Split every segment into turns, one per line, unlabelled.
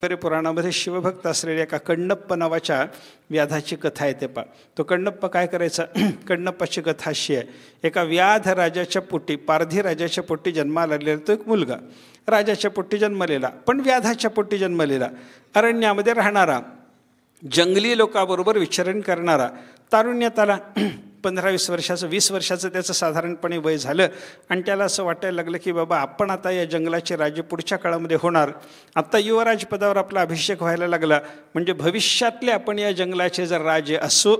वगैरे पुराणामध्ये शिवभक्त असलेल्या एका कण्णप्पा नावाच्या व्याधाची कथा येते पा. तो कण्णप्पा काय करायचा? कण्णप्पाची कथा अशी आहे. एका व्याध राजाच्या पोटी, पारधी राजाच्या पोटी जन्माला आलेला तो एक मुलगा, राजाच्या पोटी जन्मलेला पण व्याधाच्या पोटी जन्मलेला, अरण्यामध्ये राहणारा, जंगली लोकांबरोबर विचरण करणारा, तारुण्यात आला. 15-20 वर्षाचं, 20 वर्षाचं त्याचं साधारणपणे वय झालं आणि त्याला असं वाटायला लागलं की बाबा आपण आता या जंगलाचे राजे पुढच्या काळामध्ये होणार. आता युवराज पदावर आपला अभिषेक व्हायला लागला म्हणजे भविष्यातले आपण या जंगलाचे जर राजे असू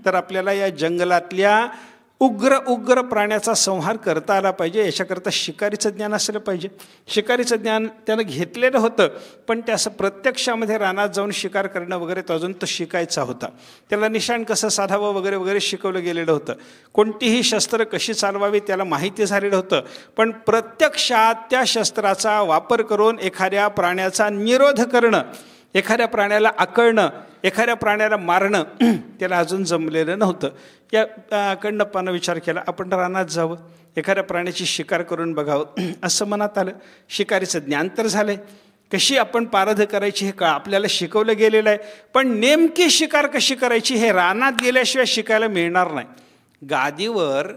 तर आपल्याला या जंगलातल्या उग्र उग्र प्राण्याचा संहार करता आला पाहिजे. याच्याकरता शिकारीचं ज्ञान असलं पाहिजे. शिकारीचं ज्ञान त्यानं घेतलेलं होतं पण ते असं प्रत्यक्षामध्ये रानात जाऊन शिकार करणं वगैरे तो अजून तो शिकायचा होता. त्याला निशाण कसं साधावं वगैरे वगैरे शिकवलं गेलेलं होतं. कोणतीही शस्त्र कशी चालवावी त्याला माहिती झालेलं होतं. पण प्रत्यक्षात त्या शस्त्राचा वापर करून एखाद्या प्राण्याचा निरोध करणं, एखाद्या प्राण्याला आकळणं, एखाद्या प्राण्याला मारणं त्याला अजून जमलेलं नव्हतं. या कण्णप्पानं विचार केला आपण रानात जावं, एखाद्या प्राण्याची शिकार करून बघावं असं मनात आलं. शिकारीचं ज्ञान तर झालं आहे, कशी आपण पारध करायची हे आपल्याला शिकवलं गेलेलं आहे, पण नेमकी शिकार कशी करायची हे रानात गेल्याशिवाय शिकायला मिळणार नाही. गादीवर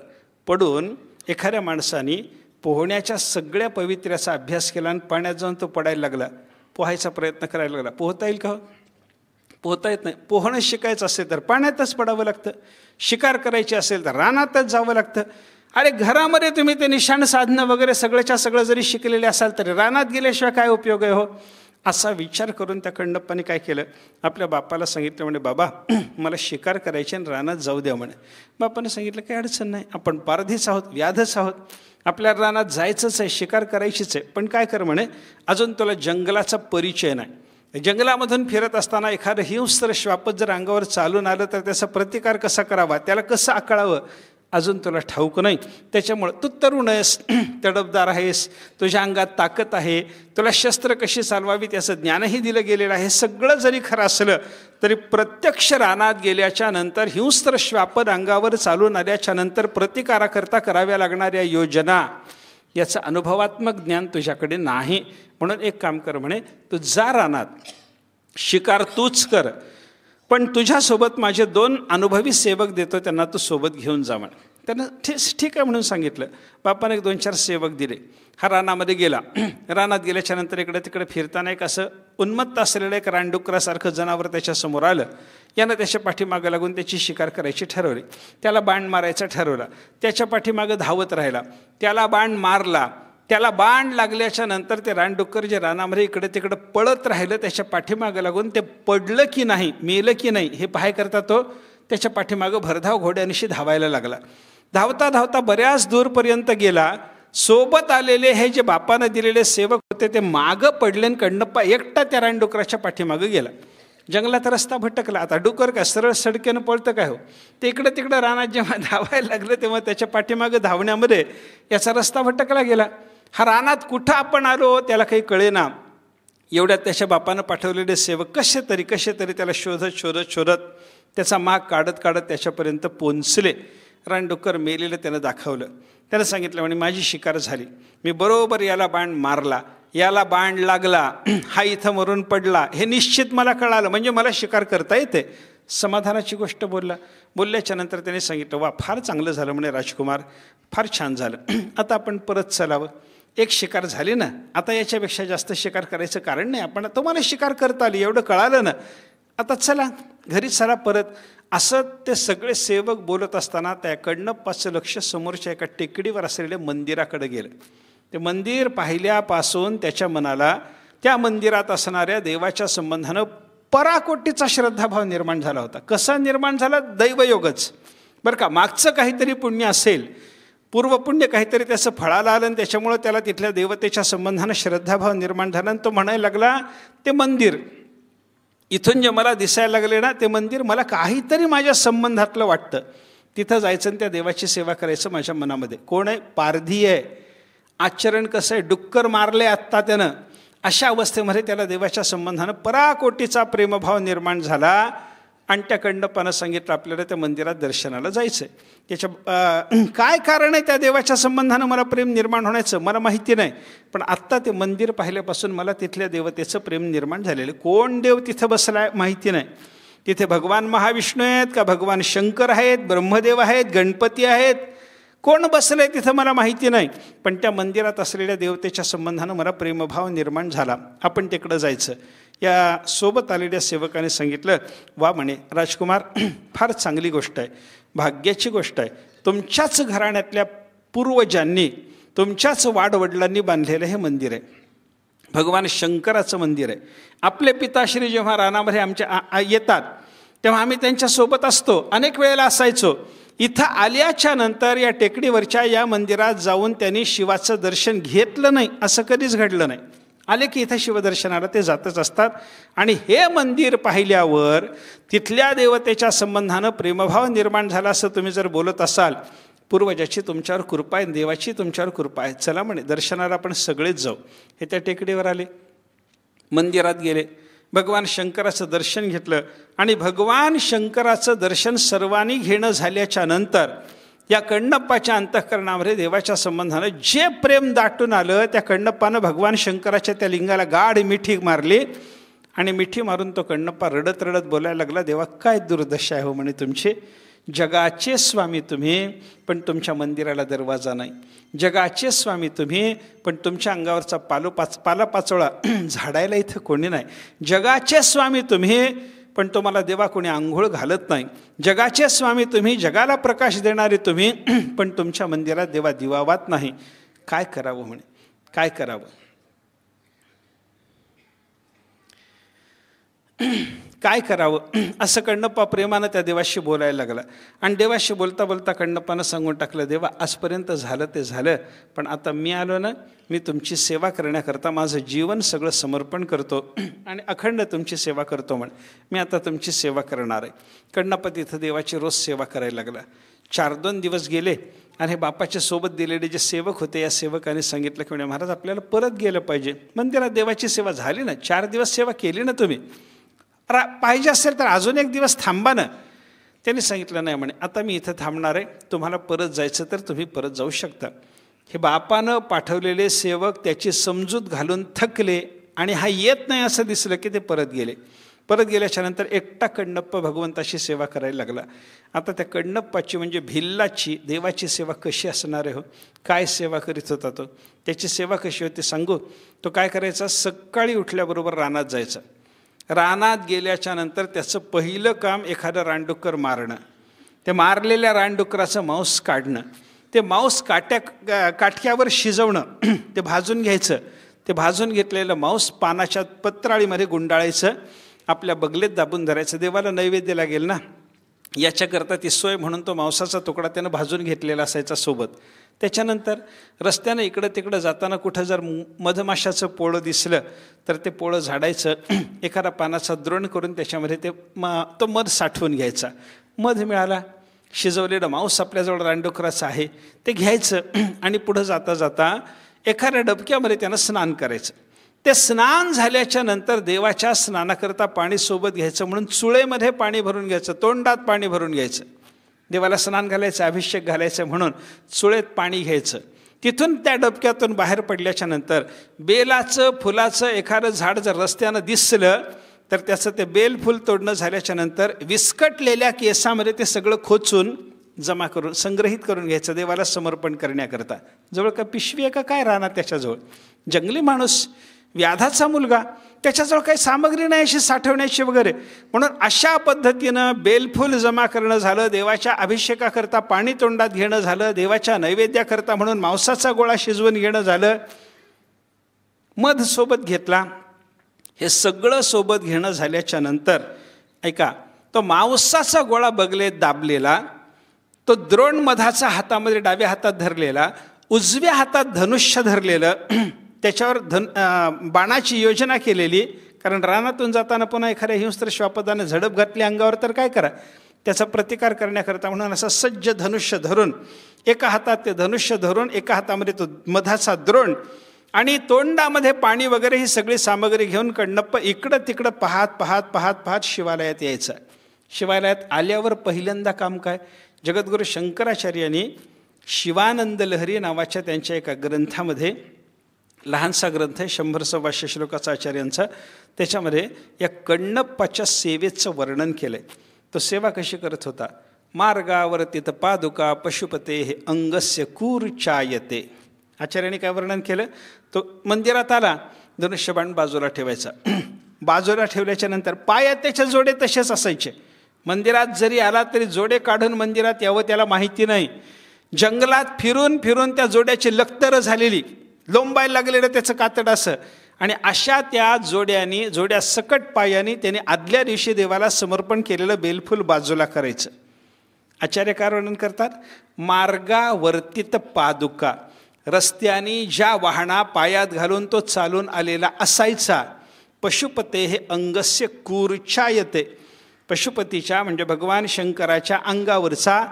पडून एखाद्या माणसाने पोहण्याच्या सगळ्या पवित्र्याचा अभ्यास केला आणि पाण्यात जाऊन तो पडायला लागला, पोहायचा प्रयत्न करायला लागला. पोहता येईल का? पोहता येत नाही. पोहणं शिकायचं असेल तर पाण्यातच पडावं लागतं. शिकार करायची असेल तर रानातच जावं लागतं. अरे घरामध्ये तुम्ही ते निशाण साधनं वगैरे सगळ्याच्या सगळं जरी शिकलेले असाल तरी रानात गेल्याशिवाय काय उपयोग आहे हो? असा विचार करून त्या कण्णप्पाने काय केलं, आपल्या बापाला सांगितलं म्हणे बाबा मला शिकार करायची आणि रानात जाऊ द्या म्हणे. बापाने सांगितलं काही अडचण नाही, आपण पारधीच आहोत, व्याधच आहोत, आपल्या रानात जायचंच आहे, शिकार करायचीच आहे. पण काय कर म्हणे, अजून तुला जंगलाचा परिचय नाही. जंगलामधून फिरत असताना एखादं हिंस्त्र श्वापच जर अंगावर चालून आलं तर त्याचा प्रतिकार कसा करावा, त्याला कसं आकळावं अजून तुला ठाऊक नाही. त्याच्यामुळं तू तरुण आहेस, तडफदार आहेस, तुझ्या अंगात ताकद आहे, तुला शस्त्र कशी चालवावी त्याचं ज्ञानही दिलं गेलेलं आहे. सगळं जरी खरं असलं तरी प्रत्यक्ष रानात गेल्याच्या नंतर हिंस्त्र श्वापद अंगावर चालून आल्याच्या नंतर प्रतिकाराकरता कराव्या लागणाऱ्या योजना याचं अनुभवात्मक ज्ञान तुझ्याकडे नाही. म्हणून एक काम कर म्हणे, तू जा रानात, शिकार तूच कर, पण तुझ्यासोबत माझे 2 अनुभवी सेवक देतो, त्यांना तू सोबत घेऊन जा म्हणे. त्यांना ठीक आहे म्हणून सांगितलं. बापाने 1-2-4 सेवक दिले. हा रानामध्ये गेला. रानात गेल्याच्या नंतर इकडे तिकडे फिरताना एक असं उन्मत्त असलेलं एक रानडुकरासारखं जनावर त्याच्यासमोर आलं. यानं त्याच्या पाठीमागं लागून त्याची शिकार करायची ठरवली. त्याला बाण मारायचा ठरवला. त्याच्या पाठीमागं धावत राहिला, त्याला बाण मारला. त्याला बाण लागल्याच्या नंतर ते रानडुक्कर जे रानामध्ये इकडे तिकडे पळत राहिलं, त्याच्या पाठीमागं लागून ते पडलं की नाही, मेलं की नाही हे पाहायकरता तो त्याच्या पाठीमागं भरधाव घोड्यानिशी धावायला लागला. धावता धावता बऱ्याच दूरपर्यंत गेला. सोबत आलेले हे जे बापानं दिलेले सेवक होते ते मागं पडले आणि कण्णप्पा एकटा त्या रानडुकराच्या पाठीमागं गेला. जंगलात रस्ता भटकला. आता डुकर काय सरळ सडकेनं पळतं काय हो? ते इकडं तिकडं रानात जेव्हा धावायला लागलं तेव्हा त्याच्या पाठीमागं धावण्यामध्ये याचा रस्ता भटकला गेला. हा रानात कुठं आपण आलो त्याला काही कळेना. एवढ्यात त्याच्या बापानं पाठवलेले सेवक कसे तरी त्याला शोधत त्याचा माग काढत त्याच्यापर्यंत पोचले. रानडुक्कर मेलेलं त्यानं दाखवलं. त्यानं सांगितलं म्हणे माझी शिकार झाली, मी बरोबर याला बाण मारला, याला बाण लागला, हा इथं मरून पडला, हे निश्चित मला कळालं, म्हणजे मला शिकार करता येते. समाधानाची गोष्ट बोलल्याच्या नंतर त्याने सांगितलं वा फार चांगलं झालं म्हणे राजकुमार, फार छान झालं, आता आपण परत चलावं. एक शिकार झाली ना, आता याच्यापेक्षा जास्त शिकार करायचं कारण नाही, आपण तुम्हाला शिकार करता आली एवढं कळालं ना, आता चला घरी चला परत. असं ते सगळे सेवक बोलत असताना त्या कण्णप्पाचं लक्ष समोरच्या एका टेकडीवर असलेल्या मंदिराकडे गेलं. ते मंदिर पाहिल्यापासून त्याच्या मनाला त्या मंदिरात असणाऱ्या देवाच्या संबंधानं पराकोटीचा श्रद्धाभाव निर्माण झाला होता. कसा निर्माण झाला? दैवयोगच बरं का. मागचं काहीतरी पुण्य असेल, पूर्वपुण्य काहीतरी त्याचं फळाला आलं आणि त्याच्यामुळं त्याला तिथल्या देवतेच्या संबंधानं श्रद्धाभाव निर्माण झाला आणि तो म्हणायला लागला ते मंदिर इथून जे मला दिसायला लागले ना ते मंदिर मला काहीतरी माझ्या संबंधातलं वाटतं, तिथं जायचं आणि त्या देवाची सेवा करायचं माझ्या मनामध्ये. कोण आहे? पारधी आहे. आचरण कसं आहे? डुक्कर मारले आत्ता त्यानं. अशा अवस्थेमध्ये त्याला देवाच्या संबंधानं पराकोटीचा प्रेमभाव निर्माण झाला. आणि त्या कण्णप्पानं सांगितलं आपल्याला त्या मंदिरात दर्शनाला जायचं आहे. त्याच्या काय कारण आहे त्या देवाच्या संबंधानं मला प्रेम निर्माण होण्याचं मला माहिती नाही, पण आत्ता ते मंदिर पाहिल्यापासून मला तिथल्या देवतेचं प्रेम निर्माण झालेलं. कोण देव तिथं बसला आहे माहिती नाही. तिथे भगवान महाविष्णू आहेत का भगवान शंकर आहेत, ब्रह्मदेव आहेत, गणपती आहेत, कोण बसलं आहे तिथं मला माहिती नाही, पण त्या मंदिरात असलेल्या देवतेच्या संबंधानं मला प्रेमभाव निर्माण झाला. आपण तिकडं जायचं. या सोबत आलेल्या सेवकाने सांगितलं, वा म्हणे राजकुमार, फार चांगली गोष्ट आहे, भाग्याची गोष्ट आहे. तुमच्याच घराण्यातल्या पूर्वजांनी, तुमच्याच वाडवडिलांनी बांधलेलं हे मंदिर आहे. भगवान शंकराचं मंदिर आहे. आपले पिताश्री जेव्हा रानामध्ये आमच्या येतात तेव्हा आम्ही त्यांच्यासोबत असतो, अनेक वेळेला असायचो. इथं आल्याच्या नंतर या टेकडीवरच्या या मंदिरात जाऊन त्यांनी शिवाचं दर्शन घेतलं नाही असं कधीच घडलं नाही. आले की इथं शिवदर्शनाला ते जातच असतात. आणि हे मंदिर पाहिल्यावर तिथल्या देवतेच्या संबंधानं प्रेमभाव निर्माण झाला असं तुम्ही जर बोलत असाल, पूर्वजाची तुमच्यावर कृपा आहे, देवाची तुमच्यावर कृपा आहे, चला म्हणे दर्शनाला आपण सगळेच जाऊ. हे त्या टेकडीवर आले, मंदिरात गेले, भगवान शंकराचं दर्शन घेतलं. आणि भगवान शंकराचं दर्शन सर्वांनी घेणं झाल्याच्या नंतर या कण्णप्पाच्या अंतःकरणामध्ये देवाच्या संबंधानं जे प्रेम दाटून आलं, त्या कण्णप्पानं भगवान शंकराच्या त्या लिंगाला गाढ मिठी मारली. आणि मिठी मारून तो कण्णप्पा रडत रडत बोलायला लागला, देवा काय दुर्दशा आहे हो म्हणे तुमची. जगाचे स्वामी तुम्ही, पण तुमच्या मंदिराला दरवाजा नाही. जगाचे स्वामी तुम्ही, पण तुमच्या अंगावरचा पालापाचोळा झाडायला इथं कोणी नाही. जगाचे स्वामी तुम्ही, पण तुम्हाला देवा कोणी आंघोळ घालत नाही. जगाचे स्वामी तुम्ही, जगाला प्रकाश देणारे तुम्ही, पण तुमच्या मंदिरात देवा दिवावात नाही. काय करावं म्हणे, काय करावं. काय करावं असं कण्णप्पा प्रेमानं त्या देवाशी बोलायला लागला. आणि देवाशी बोलता बोलता कण्णप्पानं सांगून टाकलं, देवा आजपर्यंत झालं ते झालं, पण आता मी आलो ना, मी तुमची सेवा करण्याकरता माझं जीवन सगळं समर्पण करतो आणि अखंड तुमची सेवा करतो म्हणे. मी आता तुमची सेवा करणार आहे. कण्णप्पा तिथं देवाची रोज सेवा करायला लागला. 4-2 दिवस गेले आणि हे बापाच्या सोबत दिलेले जे सेवक होते, या सेवकाने सांगितलं की म्हणे महाराज आपल्याला परत गेलं पाहिजे. मंदिरात देवाची सेवा झाली ना, 4 दिवस सेवा केली ना तुम्ही, पाहिजे असेल तर अजून 1 दिवस थांबा ना. त्यांनी सांगितलं नाही म्हणे आता मी इथं थांबणार आहे, तुम्हाला परत जायचं तर तुम्ही परत जाऊ शकता. हे बापानं पाठवलेले सेवक त्याची समजूत घालून थकले आणि हा येत नाही असं दिसलं की ते परत गेले. परत गेल्याच्या नंतर एकटा कण्णप्पा भगवंताची सेवा करायला लागला. आता त्या कण्णप्पाची म्हणजे भिल्लाची देवाची सेवा कशी असणार आहे हो, काय सेवा करीत होता तो, त्याची सेवा कशी होती सांगू. तो काय करायचा, सकाळी उठल्याबरोबर रानात जायचा. रानात गेल्याच्या नंतर त्याचं पहिलं काम एखादं रानडुक्कर मारणं, ते मारलेल्या रानडुकराचं मांस काढणं, ते मांस काठ्यावर शिजवणं, ते भाजून घ्यायचं. ते भाजून घेतलेलं मांस पानाच्या पत्राळीमध्ये गुंडाळायचं, आपल्या बगलेत दाबून धरायचं. देवाला नैवेद्य लागेल ना, याच्याकरता ती सोय म्हणून तो मांसाचा तुकडा त्यानं भाजून घेतलेला असायचा सोबत. त्याच्यानंतर रस्त्यानं इकडं तिकडं जाताना कुठं जर मधमाशाचं पोळं दिसलं तर ते पोळं झाडायचं, एखादा पानाचा द्रोण करून त्याच्यामध्ये तो मध साठवून घ्यायचा. मध मिळाला, शिजवलेलं मांस आपल्याजवळ रानडुकराचं आहे ते घ्यायचं आणि पुढं जाता जाता एखाद्या डबक्यामध्ये त्यानं स्नान करायचं. ते स्नान झाल्याच्या नंतर देवाच्या स्नानाकरता पाणी सोबत घ्यायचं म्हणून चुळेमध्ये पाणी भरून घ्यायचं, तोंडात पाणी भरून घ्यायचं. देवाला स्नान घालायचं, अभिषेक घालायचं म्हणून चुळेत पाणी घ्यायचं. तिथून त्या डबक्यातून बाहेर पडल्याच्या नंतर बेलाचं फुलाचं एखादं झाड जर रस्त्यानं दिसलं तर त्याचं ते बेलफूल तोडणं झाल्याच्या नंतर विस्कटलेल्या केसामध्ये ते सगळं खोचून जमा करून संग्रहित करून घ्यायचं देवाला समर्पण करण्याकरता. जवळ का पिशवी आहे का काय राहणार त्याच्याजवळ, जंगली माणूस, व्याधाचा मुलगा, त्याच्याजवळ काही सामग्री नाही अशी साठवण्याची वगैरे. म्हणून अशा पद्धतीनं बेलफूल जमा करणं झालं, देवाच्या अभिषेकाकरता पाणी तोंडात घेणं झालं, देवाच्या नैवेद्याकरता म्हणून मांसाचा गोळा शिजवून घेणं झालं, मध सोबत घेतला. हे सगळं सोबत घेणं झाल्याच्या नंतर ऐका, तो मांसाचा गोळा बगलेत दाबलेला, तो द्रोण मधाचा हातामध्ये डाव्या हातात धरलेला, उजव्या हातात धनुष्य धरलेलं, त्याच्यावर बाणाची योजना केलेली. कारण रानातून जाताना पुन्हा एखाद्या हिंस्त्र श्वापदाने झडप घातली अंगावर तर काय करा, त्याचा प्रतिकार करण्याकरता म्हणून असा सज्ज धनुष्य धरून, एका हातात ते धनुष्य धरून एका हातामध्ये तो मधाचा द्रोण आणि तोंडामध्ये पाणी वगैरे ही सगळी सामग्री घेऊन कण्णप्पा इकडं तिकडं पाहत पाहत पाहत पाहत शिवालयात यायचा. शिवालयात आल्यावर पहिल्यांदा काम काय? जगद्गुरू शंकराचार्यांनी शिवानंद लहरी नावाच्या त्यांच्या एका ग्रंथामध्ये, लहानसा ग्रंथ आहे, 100-125 श्लोकाचा आचार्यांचा, त्याच्यामध्ये या कण्णप्पाच्या सेवेचं वर्णन केलं आहे. तो सेवा कशी करत होता? मार्गावर्तित पादुका पशुपते हे अंगस्य कूर्चायते. आचार्यांनी काय वर्णन केलं? तो मंदिरात आला, धनुष्यबाण बाजूला ठेवायचा. बाजूला ठेवल्याच्या नंतर पायात त्याच्या जोडे तसेच असायचे. मंदिरात जरी आला तरी जोडे काढून मंदिरात यावं त्याला माहिती नाही. जंगलात फिरून फिरून त्या जोड्याची लक्तरं झालेली, लोंबायला लागलेलं त्याचं कातड असं, आणि अशा त्या जोड्या सकट पायाने त्याने आदल्या दिवशी देवाला समर्पण केलेलं बेलफूल बाजूला करायचं. आचार्य काय वर्णन करतात? मार्गावर्तित पादुका, रस्त्याने ज्या वाहना पायात घालून तो चालून आलेला असायचा. पशुपते हे अंगस्य कूर्चायते, पशुपतीच्या म्हणजे भगवान शंकराच्या अंगावरचा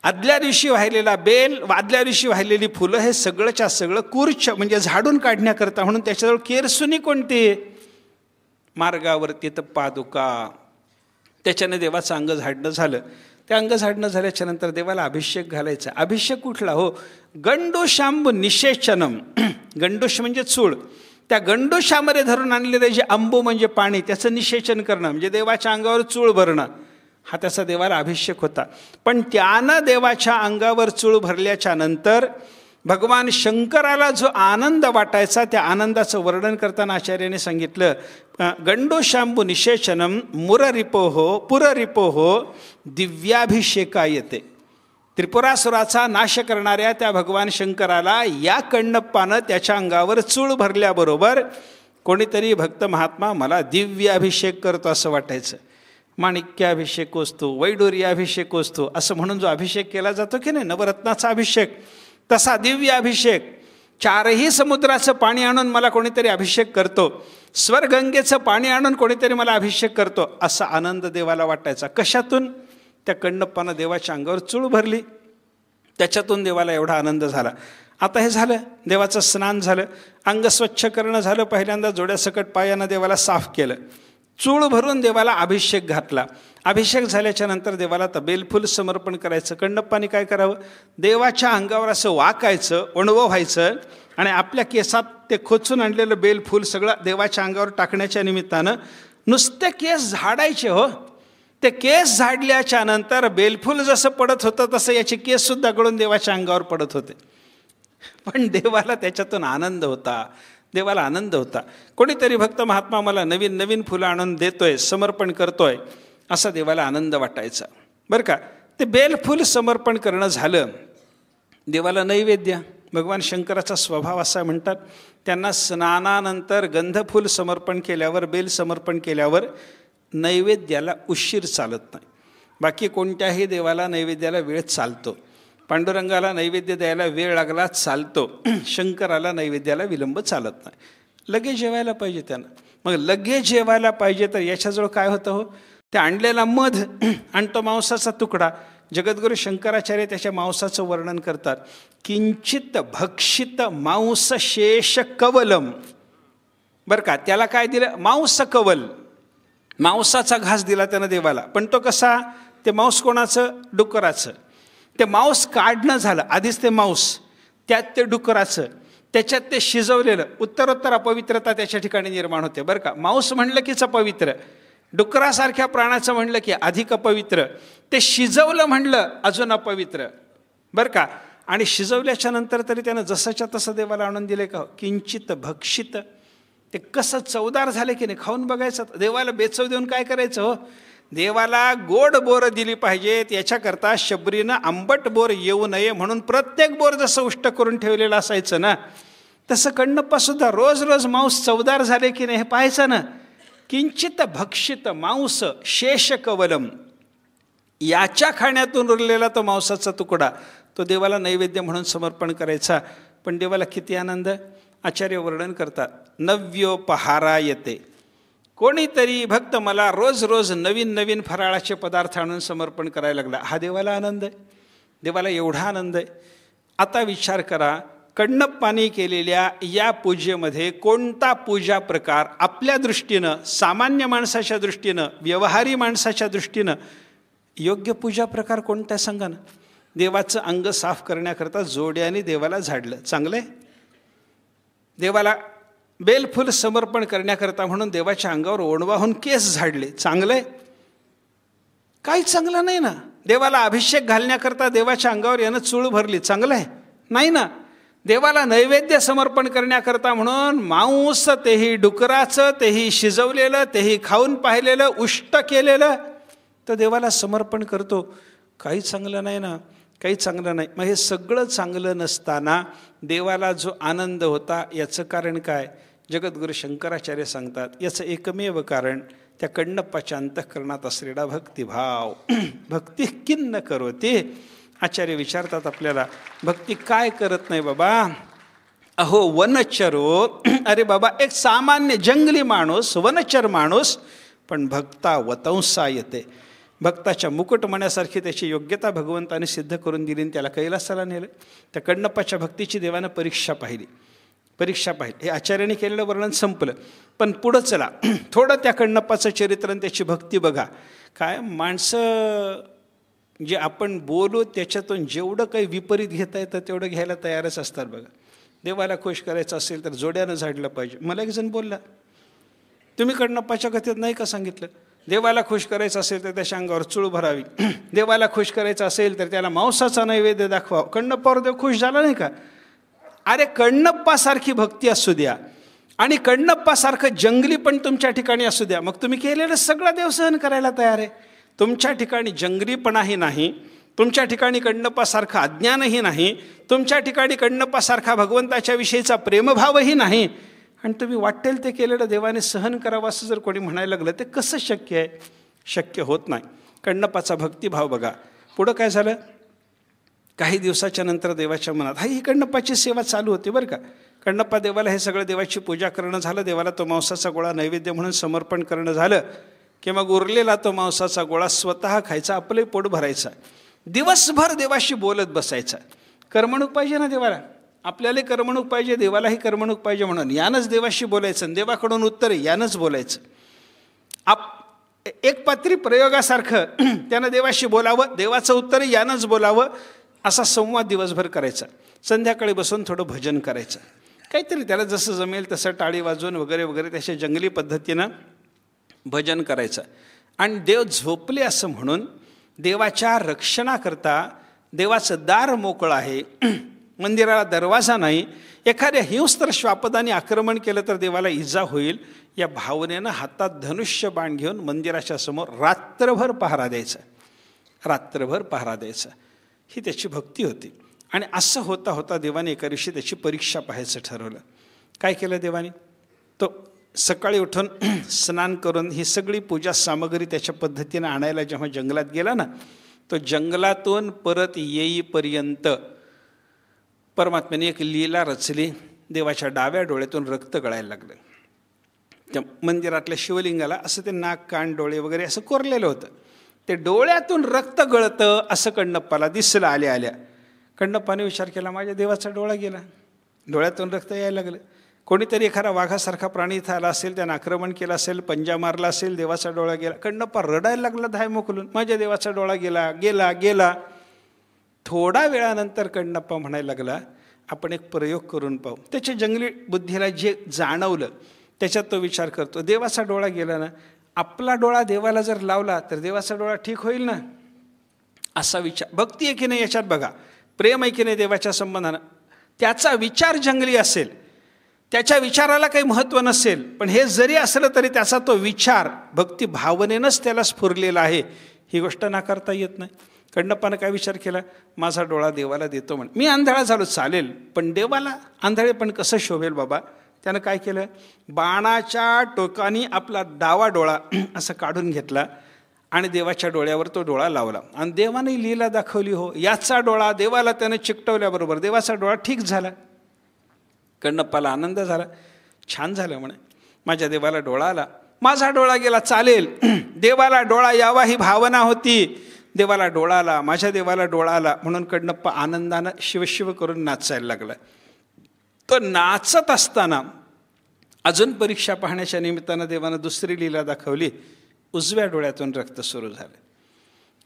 आदल्या दिवशी वाहिलेला बेल, आदल्या दिवशी वाहिलेली फुलं, हे सगळंच्या सगळं कूर्च म्हणजे झाडून काढण्याकरता, म्हणून त्याच्याजवळ केरसुनी कोणती? मार्गावर्तित पादुका. त्याच्याने देवाचं अंग झाडणं झालं. त्या अंग झाडणं झाल्याच्या नंतर देवाला अभिषेक घालायचा. अभिषेक कुठला? हो, गंडूशांब निषेचनम. गंडूश म्हणजे चूळ. त्या गंडूशामध्ये धरून आणलेले जे आंबू म्हणजे पाणी, त्याचं निषेचन करणं म्हणजे देवाच्या अंगावर चूळ भरणं, हा त्याचा देवाला अभिषेक होता. पण त्यानं देवाच्या अंगावर चूळ भरल्याच्या नंतर भगवान शंकराला जो आनंद वाटायचा, त्या आनंदाचं वर्णन करताना आचार्याने सांगितलं, गंडोशांबू निषेचनम पुररिपोहो दिव्याभिषेकायते. त्रिपुरासुराचा नाश करणाऱ्या त्या भगवान शंकराला या कण्णप्पानं त्याच्या अंगावर चूळ भरल्याबरोबर कोणीतरी भक्त महात्मा मला दिव्याभिषेक करतो असं वाटायचं. माणिक्याभिषेकोस्तु, वैडूर्याभिषेकोस्तु असं म्हणून जो अभिषेक केला जातो की नाही, नवरत्नाचा अभिषेक, तसा दिव्य अभिषेक. 4ही समुद्राचं पाणी आणून मला कोणीतरी अभिषेक करतो, स्वर्गंगेचं पाणी आणून कोणीतरी मला अभिषेक करतो, असा आनंद देवाला वाटायचा. कशातून? त्या कण्णप्पानं देवाच्या अंगावर चूळ भरली, त्याच्यातून देवाला एवढा आनंद झाला. आता हे झालं, देवाचं स्नान झालं, अंग स्वच्छ करणं झालं, पहिल्यांदा जोड्यासकट पायानं देवाला साफ केलं, चूळ भरून देवाला अभिषेक घातला. अभिषेक झाल्याच्या नंतर देवाला बेलफूल समर्पण करायचं. कण्णप्पाने काय करावं? देवाच्या अंगावर असं वाकायचं, ओणवं व्हायचं आणि आपल्या केसात ते खोचून आणलेलं बेलफूल सगळं देवाच्या अंगावर टाकण्याच्या निमित्तानं नुसते केस झाडायचे. हो, ते केस झाडल्याच्या नंतर बेलफूल जसं पडत होतं तसं याचे केससुद्धा गळून देवाच्या अंगावर पडत होते. पण देवाला त्याच्यातून आनंद होता, देवाला आनंद होता. कोणीतरी भक्त महात्मा मला नवीन नवीन फुलं आणून देतोय, समर्पण करतोय, असा देवाला आनंद वाटायचा. बरं का, ते बेलफूल समर्पण करणं झालं. देवाला नैवेद्य, भगवान शंकराचा स्वभाव असा म्हणतात, त्यांना स्नानानंतर गंधफूल समर्पण केल्यावर, बेल समर्पण केल्यावर नैवेद्याला उशीर चालत नाही. बाकी कोणत्याही देवाला नैवेद्याला वेळ चालतो. पांडुरंगाला नैवेद्य द्यायला वेळ लागला चालतो, शंकराला नैवेद्याला विलंब चालत नाही. लगेच जेवायला पाहिजे त्यांना. मग लगेच जेवायला पाहिजे तर याच्याजवळ काय होतं? हो, त्या आणलेला मध आणि तो मांसाचा तुकडा. जगद्गुरू शंकराचार्य त्याच्या मांसाचं वर्णन करतात, किंचित भक्षित मांस शेष कवलम. बरं का, त्याला काय दिलं? मांस कवल, मांसाचा घास दिला त्यानं देवाला. पण तो कसा? ते मांस कोणाचं? डुकराचं. ते मांस काढणं झालं, आधीच ते मांस, त्यात ते डुकराचं, त्याच्यात ते शिजवलेलं, उत्तरोत्तर अपवित्रता त्याच्या ठिकाणी निर्माण होते. बरं का, मांस म्हणलं कीच अपवित्र, डुकरासारख्या प्राणाचं म्हणलं की अधिक अपवित्र, ते शिजवलं म्हणलं अजून अपवित्र. बरं का, आणि शिजवल्याच्या नंतर तरी त्यानं जसंच्या तसं देवाला आणून दिले का? किंचित भक्षित. ते कसं चवदार झाले की नाही, खाऊन बघायचं. देवाला बेचव देऊन काय करायचं? हो, देवाला गोड बोरं दिली पाहिजेत, याच्याकरता शबरीनं आंबट बोर येऊ नये म्हणून प्रत्येक बोर जसं उष्ट करून ठेवलेलं असायचं ना, तसं कण्णप्पासुद्धा रोज रोज मांस चवदार झाले की नाही हे पाहायचं ना. किंचित भक्षित मांस शेष कवलम, याच्या खाण्यातून उरलेला तो मांसाचा तुकडा तो देवाला नैवेद्य म्हणून समर्पण करायचा. पण देवाला किती आनंद! आचार्य वर्णन करतात, नव्योपहारायते. कोणीतरी भक्त मला रोज रोज नवीन नवीन फराळाचे पदार्थ आणून समर्पण करायला लागला, हा देवाला आनंद आहे. देवाला एवढा आनंद आहे. आता विचार करा, कण्णप्पाने केलेल्या या पूजेमध्ये कोणता पूजा प्रकार आपल्या दृष्टीनं, सामान्य माणसाच्या दृष्टीनं, व्यवहारी माणसाच्या दृष्टीनं योग्य पूजा प्रकार कोणत्या सांगा ना? देवाचं अंग साफ करण्याकरता जोड्याने देवाला झाडलं, चांगलं आहे. देवाला बेलफुल समर्पण करण्याकरता म्हणून देवाच्या अंगावर ओणवाहून केस झाडले, चांगलं आहे. काही चांगलं नाही ना. देवाला अभिषेक घालण्याकरता देवाच्या अंगावर यानं चूळ भरली, चांगलं आहे नाही ना. देवाला नैवेद्य समर्पण करण्याकरता म्हणून मांस, तेही डुकराचं, तेही शिजवलेलं, तेही खाऊन पाहिलेलं, उष्ट केलेलं, तर देवाला समर्पण करतो. काही चांगलं नाही ना, काही चांगलं नाही. मग हे सगळं चांगलं नसताना देवाला जो आनंद होता याचं कारण काय? जगद्गुरू शंकराचार्य सांगतात, याचं एकमेव कारण त्या कण्णप्पाच्या अंतःकरणात असलेला भक्तिभाव. भक्ती किन्न करोती. आचार्य विचारतात आपल्याला, भक्ती काय करत नाही बाबा? अहो वनचरो, अरे बाबा एक सामान्य जंगली माणूस, वनचर माणूस, पण भक्ता वतंसा येते. भक्ताच्या मुकुटमण्यासारखी त्याची योग्यता भगवंताने सिद्ध करून दिली आणि त्याला कैलासाला नेलं. त्या कण्णप्पाच्या भक्तीची देवानं परीक्षा पाहिली. हे आचार्याने केलेलं वर्णन संपलं. पण पुढं चला, थोडं त्या कण्णप्पाचं चरित्र आणि त्याची भक्ती बघा. काय माणसं जे आपण बोलू त्याच्यातून जेवढं काही विपरीत घेता येतं तेवढं घ्यायला तयारच असतात बघा. देवाला खुश करायचं असेल तर जोड्यानं झाडलं पाहिजे. मला एक जण बोलला, तुम्ही कण्णप्पाच्या कथेत नाही का सांगितलं, देवाला खुश करायचं असेल तर त्याच्या अंगावर चूळ भरावी, देवाला खुश करायचं असेल तर त्याला मांसाचा नैवेद्य दाखवा. कण्णप्पावर देव खुश झाला नाही का? अरे कण्णप्पासारखी भक्ती असू द्या आणि कण्णप्पासारखं जंगली पण तुमच्या ठिकाणी असू द्या, मग तुम्ही केलेलं सगळं देव सहन करायला तयार आहे. तुमच्या ठिकाणी जंगलीपणाही नाही, तुमच्या ठिकाणी कण्णप्पासारखं अज्ञानही नाही, तुमच्या ठिकाणी कण्णप्पासारखा भगवंताच्या विषयीचा प्रेमभावही नाही, आणि तुम्ही वाटेल ते केलेलं देवाने सहन करावं असं जर कोणी म्हणायला लागलं ते कसं शक्य आहे? शक्य होत नाही. कण्णप्पाचा भक्तिभाव बघा. पुढं काय झालं? काही दिवसाच्या नंतर देवाच्या मनात ही कण्णप्पाची सेवा चालू होती बरं का. कण्णप्पा देवाला हे सगळं देवाची पूजा करणं झालं, देवाला तो मांसाचा गोळा नैवेद्य म्हणून समर्पण करणं झालं की मग उरलेला तो मांसाचा गोळा स्वतः खायचा, आपले पोट भरायचा, दिवसभर देवाशी बोलत बसायचा. करमणूक पाहिजे ना देवाला, आपल्याला करमणूक पाहिजे, देवालाही करमणूक पाहिजे, म्हणून यानंच देवाशी बोलायचं, देवाकडून उत्तर यानंच बोलायचं. एक पात्री प्रयोगासारखं त्यानं देवाशी बोलावं, देवाचं उत्तर यानंच बोलावं, असा संवाद दिवसभर करायचा. संध्याकाळी बसून थोडं भजन करायचं, काहीतरी त्याला जसं जमेल तसं टाळी वाजवून वगैरे वगैरे त्याच्या जंगली पद्धतीनं भजन करायचं. आणि देव झोपले असं म्हणून देवाच्या रक्षणाकरता देवाचं दार मोकळं आहे, मंदिराला दरवाजा नाही, एखाद्या हिंस्त्र श्वापदाने आक्रमण केलं तर देवाला इजा होईल, या भावनेनं हातात धनुष्य बाण घेऊन मंदिराच्या समोर रात्रभर पहारा द्यायचा, रात्रभर पहारा द्यायचा. ही त्याची भक्ती होती. आणि असं होता होता देवाने एका दिवशी त्याची परीक्षा पाहायचं ठरवलं. काय केलं देवाने? तो सकाळी उठून स्नान करून ही सगळी पूजा सामग्री त्याच्या पद्धतीनं आणायला जेव्हा जंगलात गेला ना, तो जंगलातून परत येईपर्यंत परमात्म्याने एक लीला रचली. देवाच्या डाव्या डोळ्यातून रक्त गळायला लागलं. त्या मंदिरातल्या शिवलिंगाला असं ते नाक, कान, डोळे वगैरे असं कोरलेलं होतं. ते डोळ्यातून रक्त गळतं असं कण्णप्पाला दिसलं आल्या आल्या. कण्णप्पाने विचार केला, माझ्या देवाचा डोळा गेला, डोळ्यातून रक्त यायला लागलं. कोणीतरी एखादा वाघासारखा प्राणी इथं आला असेल, त्यानं आक्रमण केलं असेल, पंजा मारला असेल, देवाचा डोळा गेला. कण्णप्पा रडायला लागला धाय मोकलून, माझ्या देवाचा डोळा गेला गेला गेला. थोडा वेळानंतर कण्णप्पा म्हणायला लागला, आपण एक प्रयोग करून पाहू. त्याच्या जंगली बुद्धीला जे जाणवलं त्याच्यात तो विचार करतो, देवाचा डोळा गेला ना, आपला डोळा देवाला जर लावला तर देवाचा डोळा ठीक होईल ना, असा विचार. भक्ती आहे की नाही याच्यात बघा, प्रेम आहे की नाही देवाच्या संबंधानं. त्याचा विचार जंगली असेल, त्याच्या विचाराला काही महत्त्व नसेल, पण हे जरी असलं तरी त्याचा तो विचार भक्ती भावनेनंच त्याला स्फुरलेला आहे, ही गोष्ट नाकारता येत नाही. कण्णप्पानं काय विचार केला, माझा डोळा देवाला देतो म्हण. मी आंधळा झालो चालेल, पण देवाला आंधळे पण कसं शोभेल बाबा. त्यानं काय केलं, बाणाच्या टोकानी आपला डावा डोळा असं काढून घेतला आणि देवाच्या डोळ्यावर तो डोळा लावला. आणि देवाने लीला दाखवली, हो याचा डोळा देवाला त्यानं चिकटवल्याबरोबर देवाचा डोळा ठीक झाला. कण्णप्पाला आनंद झाला, छान झालं म्हणे, माझ्या देवाला डोळा आला, माझा डोळा गेला चालेल, देवाला डोळा यावा ही भावना होती, देवाला डोळा आला, माझ्या देवाला डोळा आला, म्हणून कण्णप्पा आनंदानं शिवशिव करून नाचायला लागला. तो नाचत असताना अजून परीक्षा पाहण्याच्या निमित्तानं देवानं दुसरी लीला दाखवली. उजव्या डोळ्यातून रक्त सुरू झालं.